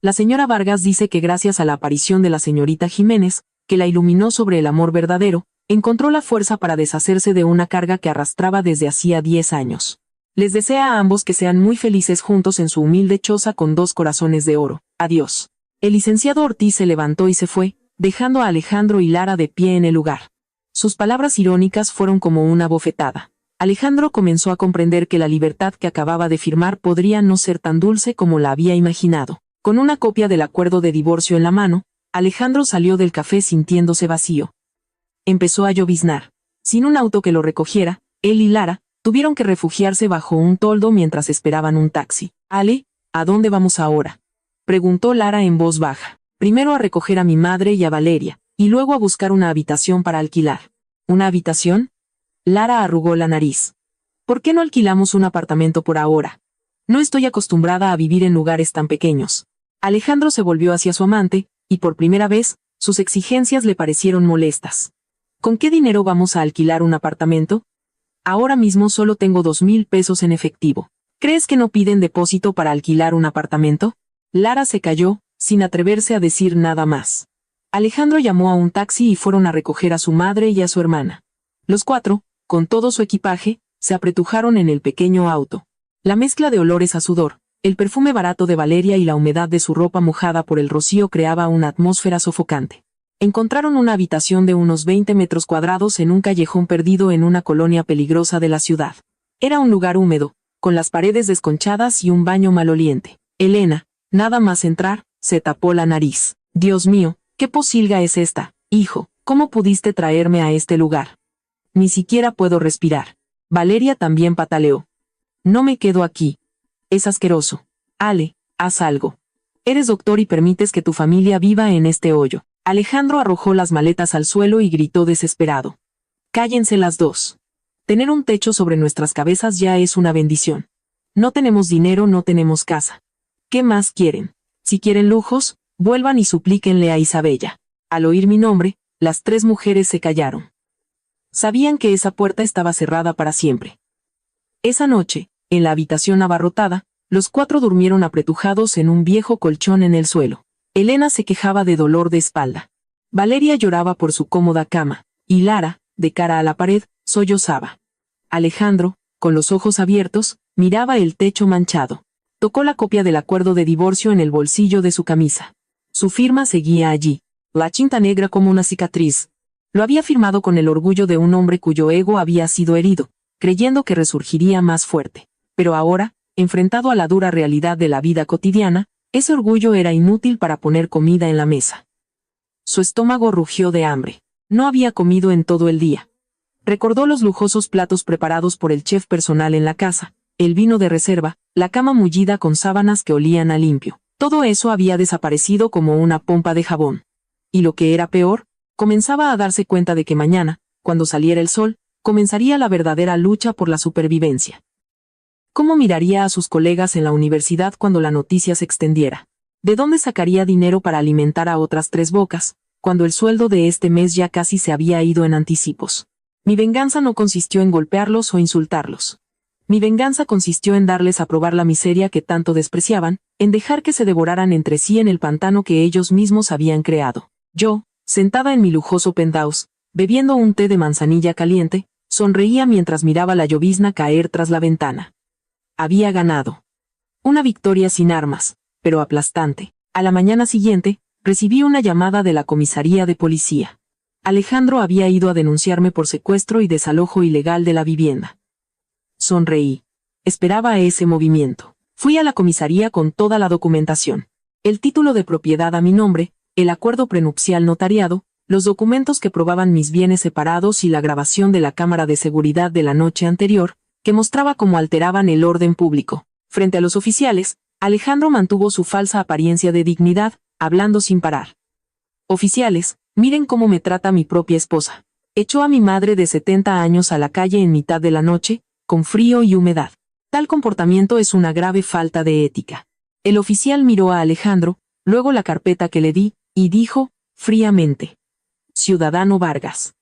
La señora Vargas dice que gracias a la aparición de la señorita Jiménez, que la iluminó sobre el amor verdadero, encontró la fuerza para deshacerse de una carga que arrastraba desde hacía 10 años. Les desea a ambos que sean muy felices juntos en su humilde choza con 2 corazones de oro. Adiós. El licenciado Ortiz se levantó y se fue, dejando a Alejandro y Lara de pie en el lugar. Sus palabras irónicas fueron como una bofetada. Alejandro comenzó a comprender que la libertad que acababa de firmar podría no ser tan dulce como la había imaginado. Con una copia del acuerdo de divorcio en la mano, Alejandro salió del café sintiéndose vacío. Empezó a lloviznar. Sin un auto que lo recogiera, él y Lara tuvieron que refugiarse bajo un toldo mientras esperaban un taxi. «Ale, ¿a dónde vamos ahora?», preguntó Lara en voz baja. «Primero a recoger a mi madre y a Valeria, y luego a buscar una habitación para alquilar». «¿Una habitación?». Lara arrugó la nariz. «¿Por qué no alquilamos un apartamento por ahora? No estoy acostumbrada a vivir en lugares tan pequeños». Alejandro se volvió hacia su amante, y por primera vez, sus exigencias le parecieron molestas. «¿Con qué dinero vamos a alquilar un apartamento? Ahora mismo solo tengo 2,000 pesos en efectivo. ¿Crees que no piden depósito para alquilar un apartamento?». Lara se calló, sin atreverse a decir nada más. Alejandro llamó a un taxi y fueron a recoger a su madre y a su hermana. Los cuatro, con todo su equipaje, se apretujaron en el pequeño auto. La mezcla de olores a sudor, el perfume barato de Valeria y la humedad de su ropa mojada por el rocío creaba una atmósfera sofocante. Encontraron una habitación de unos 20 metros cuadrados en un callejón perdido en una colonia peligrosa de la ciudad. Era un lugar húmedo, con las paredes desconchadas y un baño maloliente. Elena, nada más entrar, se tapó la nariz. «Dios mío, ¿qué posilga es esta, hijo? ¿Cómo pudiste traerme a este lugar? Ni siquiera puedo respirar». Valeria también pataleó. «No me quedo aquí. Es asqueroso. Ale, haz algo. Eres doctor y permites que tu familia viva en este hoyo». Alejandro arrojó las maletas al suelo y gritó desesperado. «Cállense las dos. Tener un techo sobre nuestras cabezas ya es una bendición. No tenemos dinero, no tenemos casa. ¿Qué más quieren? Si quieren lujos, vuelvan y suplíquenle a Isabella». Al oír mi nombre, las tres mujeres se callaron. Sabían que esa puerta estaba cerrada para siempre. Esa noche, en la habitación abarrotada, los cuatro durmieron apretujados en un viejo colchón en el suelo. Elena se quejaba de dolor de espalda. Valeria lloraba por su cómoda cama, y Lara, de cara a la pared, sollozaba. Alejandro, con los ojos abiertos, miraba el techo manchado. Tocó la copia del acuerdo de divorcio en el bolsillo de su camisa. Su firma seguía allí, la cinta negra como una cicatriz. Lo había firmado con el orgullo de un hombre cuyo ego había sido herido, creyendo que resurgiría más fuerte. Pero ahora, enfrentado a la dura realidad de la vida cotidiana, ese orgullo era inútil para poner comida en la mesa. Su estómago rugió de hambre. No había comido en todo el día. Recordó los lujosos platos preparados por el chef personal en la casa, el vino de reserva, la cama mullida con sábanas que olían a limpio. Todo eso había desaparecido como una pompa de jabón. Y lo que era peor, comenzaba a darse cuenta de que mañana, cuando saliera el sol, comenzaría la verdadera lucha por la supervivencia. ¿Cómo miraría a sus colegas en la universidad cuando la noticia se extendiera? ¿De dónde sacaría dinero para alimentar a otras 3 bocas, cuando el sueldo de este mes ya casi se había ido en anticipos? Mi venganza no consistió en golpearlos o insultarlos. Mi venganza consistió en darles a probar la miseria que tanto despreciaban, en dejar que se devoraran entre sí en el pantano que ellos mismos habían creado. Yo, sentada en mi lujoso penthouse, bebiendo un té de manzanilla caliente, sonreía mientras miraba la llovizna caer tras la ventana. Había ganado. Una victoria sin armas, pero aplastante. A la mañana siguiente, recibí una llamada de la comisaría de policía. Alejandro había ido a denunciarme por secuestro y desalojo ilegal de la vivienda. Sonreí. Esperaba ese movimiento. Fui a la comisaría con toda la documentación. El título de propiedad a mi nombre, el acuerdo prenupcial notariado, los documentos que probaban mis bienes separados y la grabación de la cámara de seguridad de la noche anterior, que mostraba cómo alteraban el orden público. Frente a los oficiales, Alejandro mantuvo su falsa apariencia de dignidad, hablando sin parar. «Oficiales, miren cómo me trata mi propia esposa. Echó a mi madre de 70 años a la calle en mitad de la noche, con frío y humedad. Tal comportamiento es una grave falta de ética». El oficial miró a Alejandro, luego la carpeta que le di, y dijo, fríamente: «Ciudadano Vargas.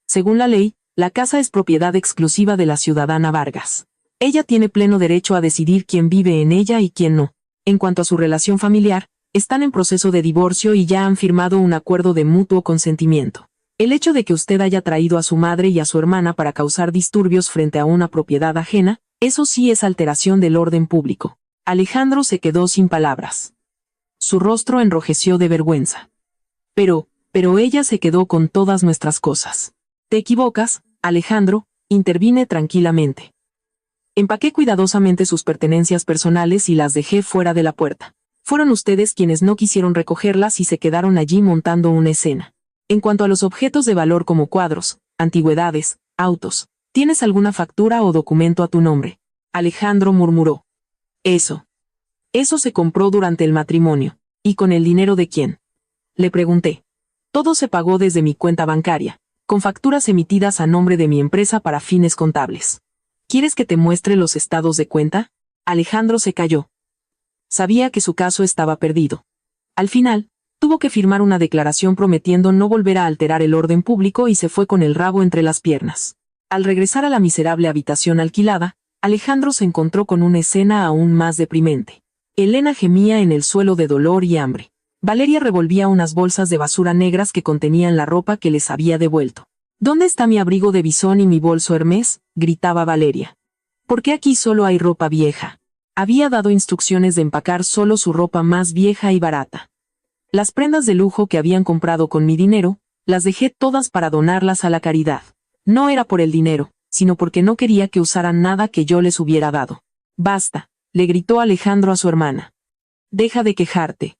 Según la ley, la casa es propiedad exclusiva de la ciudadana Vargas. Ella tiene pleno derecho a decidir quién vive en ella y quién no. En cuanto a su relación familiar, están en proceso de divorcio y ya han firmado un acuerdo de mutuo consentimiento. El hecho de que usted haya traído a su madre y a su hermana para causar disturbios frente a una propiedad ajena, eso sí es alteración del orden público». Alejandro se quedó sin palabras. Su rostro enrojeció de vergüenza. Pero ella se quedó con todas nuestras cosas. Te equivocas, Alejandro, intervine tranquilamente. Empaqué cuidadosamente sus pertenencias personales y las dejé fuera de la puerta. Fueron ustedes quienes no quisieron recogerlas y se quedaron allí montando una escena. En cuanto a los objetos de valor como cuadros, antigüedades, autos, ¿tienes alguna factura o documento a tu nombre? Alejandro murmuró. Eso se compró durante el matrimonio. ¿Y con el dinero de quién? Le pregunté. Todo se pagó desde mi cuenta bancaria, con facturas emitidas a nombre de mi empresa para fines contables. ¿Quieres que te muestre los estados de cuenta? Alejandro se calló. Sabía que su caso estaba perdido. Al final, tuvo que firmar una declaración prometiendo no volver a alterar el orden público y se fue con el rabo entre las piernas. Al regresar a la miserable habitación alquilada, Alejandro se encontró con una escena aún más deprimente. Elena gemía en el suelo de dolor y hambre. Valeria revolvía unas bolsas de basura negras que contenían la ropa que les había devuelto. ¿Dónde está mi abrigo de bisón y mi bolso Hermès?, gritaba Valeria. ¿Por qué aquí solo hay ropa vieja? Había dado instrucciones de empacar solo su ropa más vieja y barata. Las prendas de lujo que habían comprado con mi dinero, las dejé todas para donarlas a la caridad. No era por el dinero, sino porque no quería que usaran nada que yo les hubiera dado. Basta, le gritó Alejandro a su hermana. Deja de quejarte.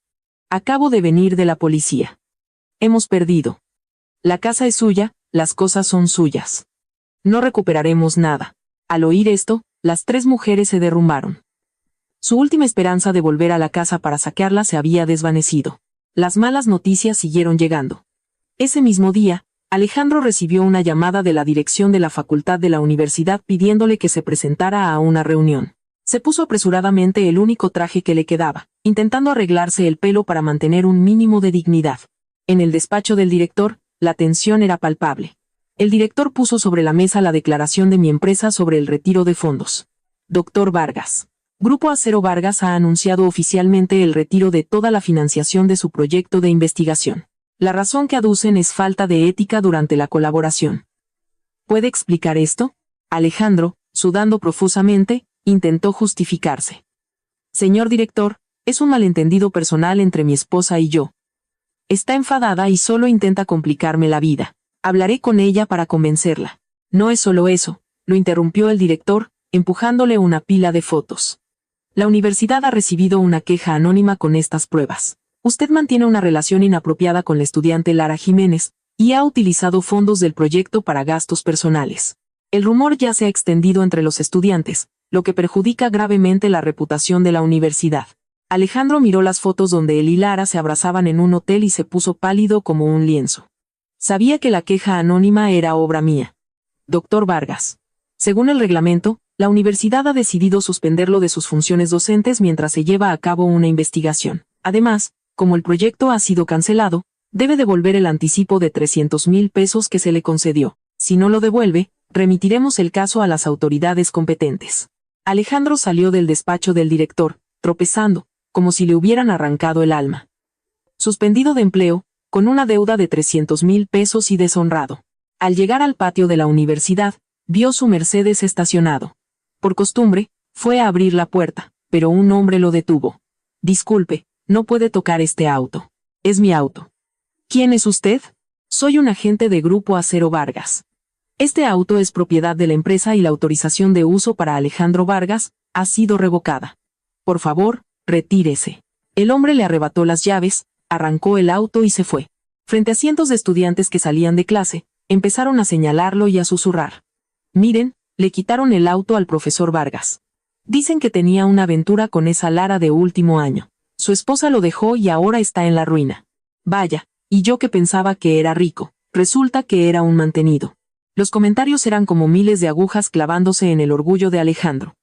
Acabo de venir de la policía. Hemos perdido. La casa es suya, las cosas son suyas. No recuperaremos nada. Al oír esto, las tres mujeres se derrumbaron. Su última esperanza de volver a la casa para saquearla se había desvanecido. Las malas noticias siguieron llegando. Ese mismo día, Alejandro recibió una llamada de la dirección de la facultad de la universidad pidiéndole que se presentara a una reunión. Se puso apresuradamente el único traje que le quedaba, intentando arreglarse el pelo para mantener un mínimo de dignidad. En el despacho del director, la tensión era palpable. El director puso sobre la mesa la declaración de mi empresa sobre el retiro de fondos. Doctor Vargas. Grupo Acero Vargas ha anunciado oficialmente el retiro de toda la financiación de su proyecto de investigación. La razón que aducen es falta de ética durante la colaboración. ¿Puede explicar esto? Alejandro, sudando profusamente, intentó justificarse. Señor director, es un malentendido personal entre mi esposa y yo. Está enfadada y solo intenta complicarme la vida. Hablaré con ella para convencerla. No es solo eso, lo interrumpió el director, empujándole una pila de fotos. La universidad ha recibido una queja anónima con estas pruebas. Usted mantiene una relación inapropiada con la estudiante Lara Jiménez, y ha utilizado fondos del proyecto para gastos personales. El rumor ya se ha extendido entre los estudiantes, lo que perjudica gravemente la reputación de la universidad. Alejandro miró las fotos donde él y Lara se abrazaban en un hotel y se puso pálido como un lienzo. Sabía que la queja anónima era obra mía. Doctor Vargas. Según el reglamento, la universidad ha decidido suspenderlo de sus funciones docentes mientras se lleva a cabo una investigación. Además, como el proyecto ha sido cancelado, debe devolver el anticipo de 300,000 pesos que se le concedió. Si no lo devuelve, remitiremos el caso a las autoridades competentes. Alejandro salió del despacho del director, tropezando, como si le hubieran arrancado el alma. Suspendido de empleo, con una deuda de 300,000 pesos y deshonrado. Al llegar al patio de la universidad, vio su Mercedes estacionado. Por costumbre, fue a abrir la puerta, pero un hombre lo detuvo. Disculpe, no puede tocar este auto. Es mi auto. ¿Quién es usted? Soy un agente de Grupo Acero Vargas. Este auto es propiedad de la empresa y la autorización de uso para Alejandro Vargas ha sido revocada. Por favor, retírese. El hombre le arrebató las llaves, arrancó el auto y se fue. Frente a cientos de estudiantes que salían de clase, empezaron a señalarlo y a susurrar. Miren, le quitaron el auto al profesor Vargas. Dicen que tenía una aventura con esa Lara de último año. Su esposa lo dejó y ahora está en la ruina. Vaya, y yo que pensaba que era rico, resulta que era un mantenido. Los comentarios eran como miles de agujas clavándose en el orgullo de Alejandro.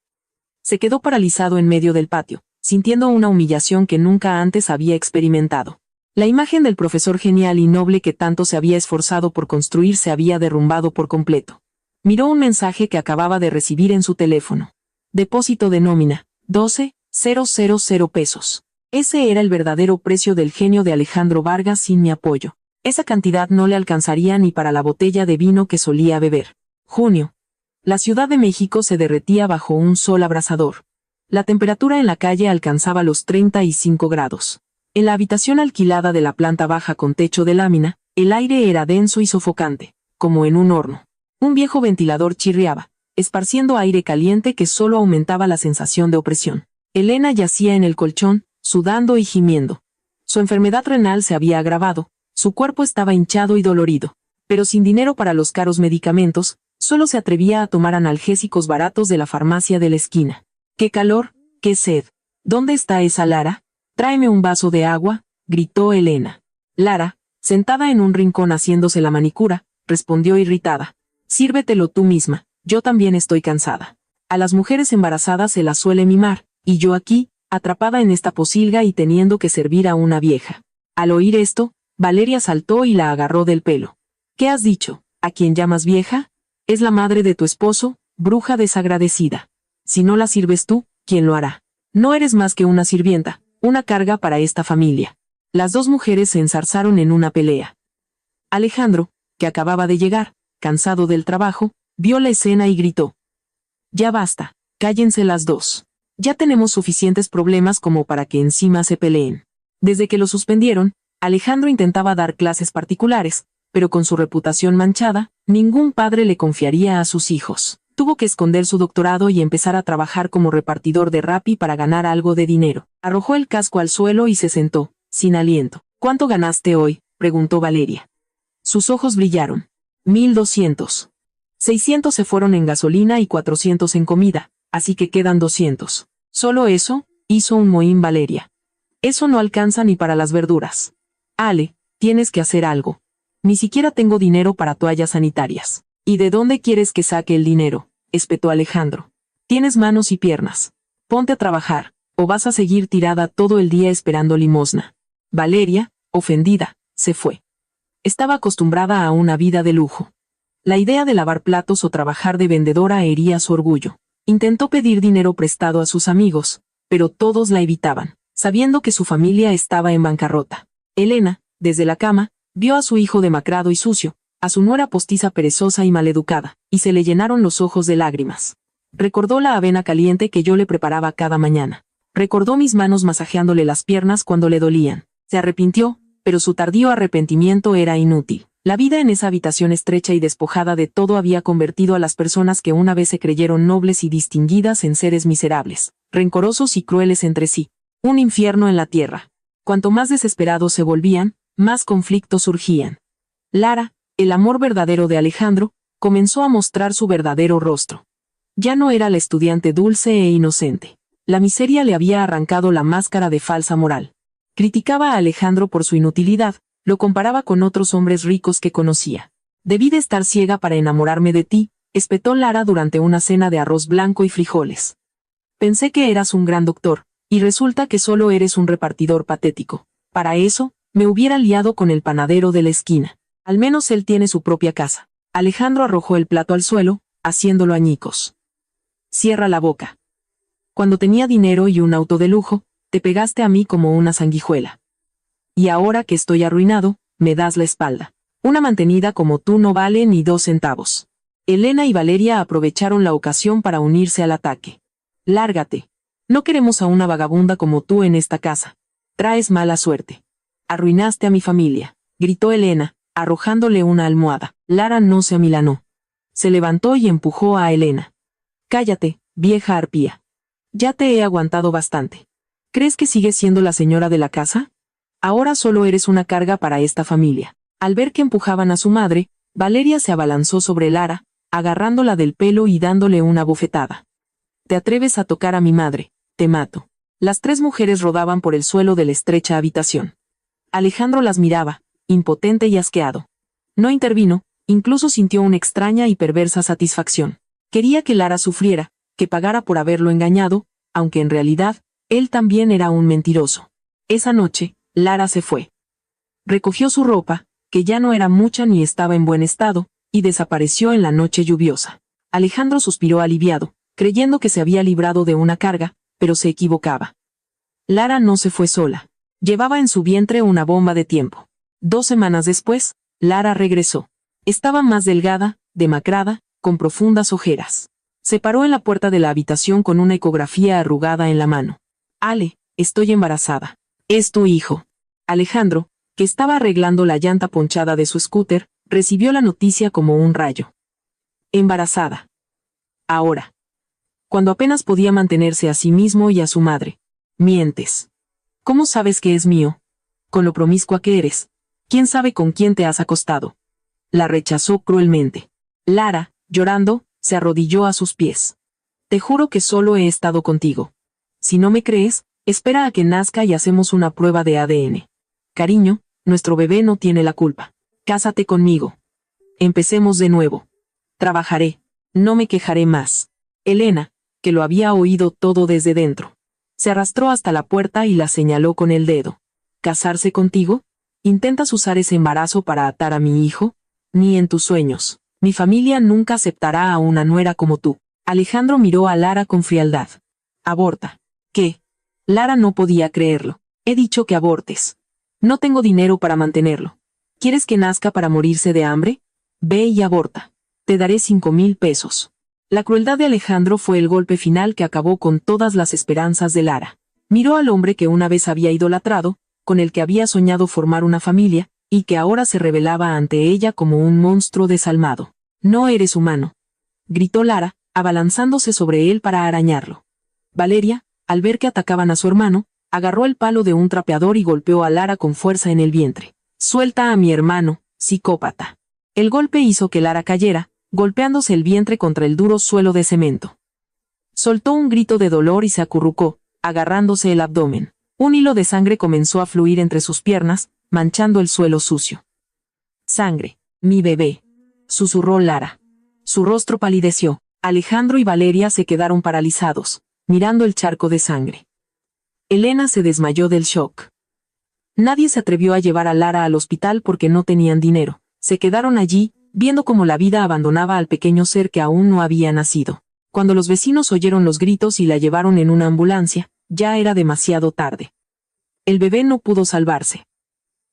Se quedó paralizado en medio del patio, sintiendo una humillación que nunca antes había experimentado. La imagen del profesor genial y noble que tanto se había esforzado por construir se había derrumbado por completo. Miró un mensaje que acababa de recibir en su teléfono. Depósito de nómina, 12,000 pesos. Ese era el verdadero precio del genio de Alejandro Vargas sin mi apoyo. Esa cantidad no le alcanzaría ni para la botella de vino que solía beber. Junio. La Ciudad de México se derretía bajo un sol abrasador. La temperatura en la calle alcanzaba los 35 grados. En la habitación alquilada de la planta baja con techo de lámina, el aire era denso y sofocante, como en un horno. Un viejo ventilador chirriaba, esparciendo aire caliente que solo aumentaba la sensación de opresión. Elena yacía en el colchón, sudando y gimiendo. Su enfermedad renal se había agravado, su cuerpo estaba hinchado y dolorido. Pero sin dinero para los caros medicamentos, solo se atrevía a tomar analgésicos baratos de la farmacia de la esquina. ¡Qué calor! ¡Qué sed! ¿Dónde está esa Lara? Tráeme un vaso de agua, gritó Elena. Lara, sentada en un rincón haciéndose la manicura, respondió irritada. Sírvetelo tú misma, yo también estoy cansada. A las mujeres embarazadas se las suele mimar, y yo aquí, atrapada en esta posilga y teniendo que servir a una vieja. Al oír esto, Valeria saltó y la agarró del pelo. ¿Qué has dicho? ¿A quién llamas vieja? Es la madre de tu esposo, bruja desagradecida. Si no la sirves tú, ¿quién lo hará? No eres más que una sirvienta, una carga para esta familia. Las dos mujeres se enzarzaron en una pelea. Alejandro, que acababa de llegar, cansado del trabajo, vio la escena y gritó. Ya basta, cállense las dos. Ya tenemos suficientes problemas como para que encima se peleen. Desde que lo suspendieron, Alejandro intentaba dar clases particulares, pero con su reputación manchada, ningún padre le confiaría a sus hijos. Tuvo que esconder su doctorado y empezar a trabajar como repartidor de Rappi para ganar algo de dinero. Arrojó el casco al suelo y se sentó, sin aliento. ¿Cuánto ganaste hoy?, preguntó Valeria. Sus ojos brillaron. 1.200. 600 se fueron en gasolina y 400 en comida, así que quedan 200. ¿Solo eso?, hizo un mohín Valeria. Eso no alcanza ni para las verduras. Ale, tienes que hacer algo. Ni siquiera tengo dinero para toallas sanitarias. ¿Y de dónde quieres que saque el dinero?, espetó Alejandro. Tienes manos y piernas. Ponte a trabajar, o vas a seguir tirada todo el día esperando limosna. Valeria, ofendida, se fue. Estaba acostumbrada a una vida de lujo. La idea de lavar platos o trabajar de vendedora hería su orgullo. Intentó pedir dinero prestado a sus amigos, pero todos la evitaban, sabiendo que su familia estaba en bancarrota. Elena, desde la cama, vio a su hijo demacrado y sucio, a su nuera postiza perezosa y maleducada, y se le llenaron los ojos de lágrimas. Recordó la avena caliente que yo le preparaba cada mañana. Recordó mis manos masajeándole las piernas cuando le dolían. Se arrepintió, pero su tardío arrepentimiento era inútil. La vida en esa habitación estrecha y despojada de todo había convertido a las personas que una vez se creyeron nobles y distinguidas en seres miserables, rencorosos y crueles entre sí. Un infierno en la tierra. Cuanto más desesperados se volvían, más conflictos surgían. Lara, el amor verdadero de Alejandro, comenzó a mostrar su verdadero rostro. Ya no era la estudiante dulce e inocente. La miseria le había arrancado la máscara de falsa moral. Criticaba a Alejandro por su inutilidad, lo comparaba con otros hombres ricos que conocía. Debí de estar ciega para enamorarme de ti, espetó Lara durante una cena de arroz blanco y frijoles. Pensé que eras un gran doctor, y resulta que solo eres un repartidor patético. Para eso, me hubiera liado con el panadero de la esquina. Al menos él tiene su propia casa. Alejandro arrojó el plato al suelo, haciéndolo añicos. Cierra la boca. Cuando tenía dinero y un auto de lujo, te pegaste a mí como una sanguijuela. Y ahora que estoy arruinado, me das la espalda. Una mantenida como tú no vale ni 2 centavos. Elena y Valeria aprovecharon la ocasión para unirse al ataque. Lárgate. No queremos a una vagabunda como tú en esta casa. Traes mala suerte. Arruinaste a mi familia, gritó Elena, arrojándole una almohada. Lara no se amilanó. Se levantó y empujó a Elena. Cállate, vieja arpía. Ya te he aguantado bastante. ¿Crees que sigues siendo la señora de la casa? Ahora solo eres una carga para esta familia. Al ver que empujaban a su madre, Valeria se abalanzó sobre Lara, agarrándola del pelo y dándole una bofetada. Te atreves a tocar a mi madre, te mato. Las 3 mujeres rodaban por el suelo de la estrecha habitación. Alejandro las miraba, impotente y asqueado. No intervino, incluso sintió una extraña y perversa satisfacción. Quería que Lara sufriera, que pagara por haberlo engañado, aunque en realidad, él también era un mentiroso. Esa noche, Lara se fue. Recogió su ropa, que ya no era mucha ni estaba en buen estado, y desapareció en la noche lluviosa. Alejandro suspiró aliviado, creyendo que se había librado de una carga, pero se equivocaba. Lara no se fue sola. Llevaba en su vientre una bomba de tiempo. 2 semanas después, Lara regresó. Estaba más delgada, demacrada, con profundas ojeras. Se paró en la puerta de la habitación con una ecografía arrugada en la mano. Ale, estoy embarazada. Es tu hijo. Alejandro, que estaba arreglando la llanta ponchada de su scooter, recibió la noticia como un rayo. Embarazada. Ahora. Cuando apenas podía mantenerse a sí mismo y a su madre. Mientes. ¿Cómo sabes que es mío? Con lo promiscua que eres. ¿Quién sabe con quién te has acostado? La rechazó cruelmente. Lara, llorando, se arrodilló a sus pies. Te juro que solo he estado contigo. Si no me crees, espera a que nazca y hacemos una prueba de ADN. Cariño, nuestro bebé no tiene la culpa. Cásate conmigo. Empecemos de nuevo. Trabajaré. No me quejaré más. Elena, que lo había oído todo desde dentro, se arrastró hasta la puerta y la señaló con el dedo. ¿Casarse contigo? ¿Intentas usar ese embarazo para atar a mi hijo? Ni en tus sueños. Mi familia nunca aceptará a una nuera como tú. Alejandro miró a Lara con frialdad. Aborta. ¿Qué? Lara no podía creerlo. He dicho que abortes. No tengo dinero para mantenerlo. ¿Quieres que nazca para morirse de hambre? Ve y aborta. Te daré 5,000 pesos. La crueldad de Alejandro fue el golpe final que acabó con todas las esperanzas de Lara. Miró al hombre que una vez había idolatrado, con el que había soñado formar una familia, y que ahora se revelaba ante ella como un monstruo desalmado. No eres humano. Gritó Lara, abalanzándose sobre él para arañarlo. Valeria, al ver que atacaban a su hermano, agarró el palo de un trapeador y golpeó a Lara con fuerza en el vientre. Suelta a mi hermano, psicópata. El golpe hizo que Lara cayera, golpeándose el vientre contra el duro suelo de cemento. Soltó un grito de dolor y se acurrucó, agarrándose el abdomen. Un hilo de sangre comenzó a fluir entre sus piernas, manchando el suelo sucio. Sangre, mi bebé, susurró Lara. Su rostro palideció. Alejandro y Valeria se quedaron paralizados, mirando el charco de sangre. Elena se desmayó del shock. Nadie se atrevió a llevar a Lara al hospital porque no tenían dinero. Se quedaron allí, viendo cómo la vida abandonaba al pequeño ser que aún no había nacido. Cuando los vecinos oyeron los gritos y la llevaron en una ambulancia, ya era demasiado tarde. El bebé no pudo salvarse.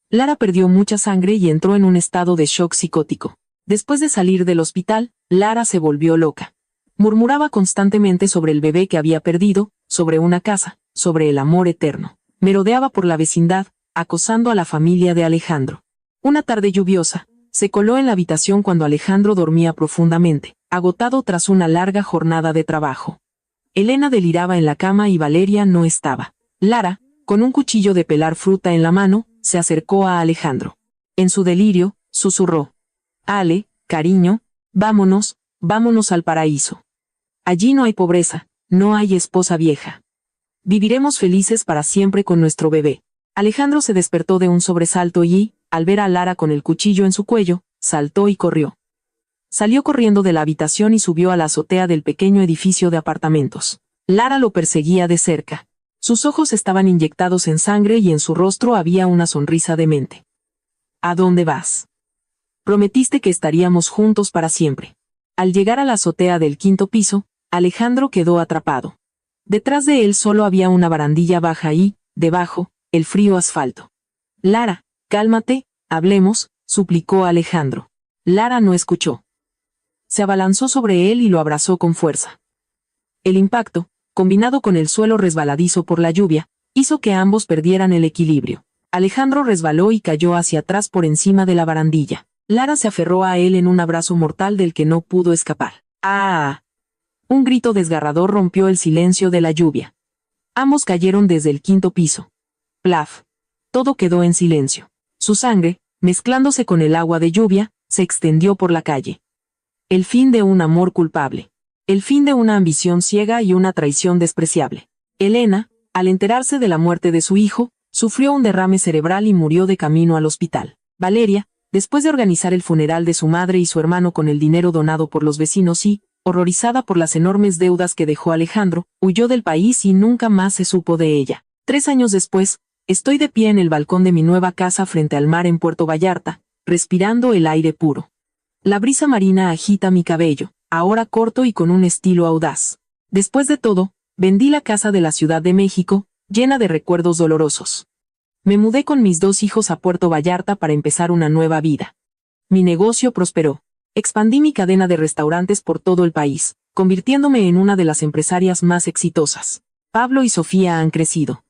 Lara perdió mucha sangre y entró en un estado de shock psicótico. Después de salir del hospital, Lara se volvió loca. Murmuraba constantemente sobre el bebé que había perdido, sobre una casa, sobre el amor eterno. Merodeaba por la vecindad, acosando a la familia de Alejandro. Una tarde lluviosa, se coló en la habitación cuando Alejandro dormía profundamente, agotado tras una larga jornada de trabajo. Elena deliraba en la cama y Valeria no estaba. Lara, con un cuchillo de pelar fruta en la mano, se acercó a Alejandro. En su delirio, susurró. Ale, cariño, vámonos, vámonos al paraíso. Allí no hay pobreza, no hay esposa vieja. Viviremos felices para siempre con nuestro bebé. Alejandro se despertó de un sobresalto y, al ver a Lara con el cuchillo en su cuello, saltó y corrió. Salió corriendo de la habitación y subió a la azotea del pequeño edificio de apartamentos. Lara lo perseguía de cerca. Sus ojos estaban inyectados en sangre y en su rostro había una sonrisa demente. ¿A dónde vas? Prometiste que estaríamos juntos para siempre. Al llegar a la azotea del 5º piso, Alejandro quedó atrapado. Detrás de él solo había una barandilla baja y, debajo, el frío asfalto. Lara, cálmate, hablemos, suplicó Alejandro. Lara no escuchó. Se abalanzó sobre él y lo abrazó con fuerza. El impacto, combinado con el suelo resbaladizo por la lluvia, hizo que ambos perdieran el equilibrio. Alejandro resbaló y cayó hacia atrás por encima de la barandilla. Lara se aferró a él en un abrazo mortal del que no pudo escapar. ¡Ah! Un grito desgarrador rompió el silencio de la lluvia. Ambos cayeron desde el 5º piso. Plaf. Todo quedó en silencio. Su sangre, mezclándose con el agua de lluvia, se extendió por la calle. El fin de un amor culpable. El fin de una ambición ciega y una traición despreciable. Elena, al enterarse de la muerte de su hijo, sufrió un derrame cerebral y murió de camino al hospital. Valeria, después de organizar el funeral de su madre y su hermano con el dinero donado por los vecinos y, horrorizada por las enormes deudas que dejó Alejandro, huyó del país y nunca más se supo de ella. 3 años después, estoy de pie en el balcón de mi nueva casa frente al mar en Puerto Vallarta, respirando el aire puro. La brisa marina agita mi cabello, ahora corto y con un estilo audaz. Después de todo, vendí la casa de la Ciudad de México, llena de recuerdos dolorosos. Me mudé con mis 2 hijos a Puerto Vallarta para empezar una nueva vida. Mi negocio prosperó. Expandí mi cadena de restaurantes por todo el país, convirtiéndome en una de las empresarias más exitosas. Pablo y Sofía han crecido.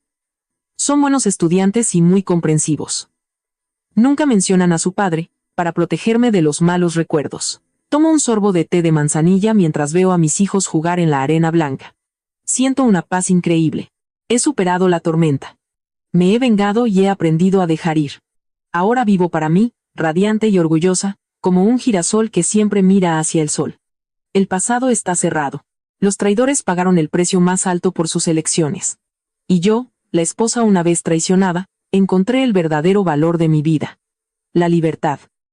Son buenos estudiantes y muy comprensivos. Nunca mencionan a su padre, para protegerme de los malos recuerdos. Tomo un sorbo de té de manzanilla mientras veo a mis hijos jugar en la arena blanca. Siento una paz increíble. He superado la tormenta. Me he vengado y he aprendido a dejar ir. Ahora vivo para mí, radiante y orgullosa, como un girasol que siempre mira hacia el sol. El pasado está cerrado. Los traidores pagaron el precio más alto por sus elecciones. Y yo, la esposa una vez traicionada, encontré el verdadero valor de mi vida. La libertad.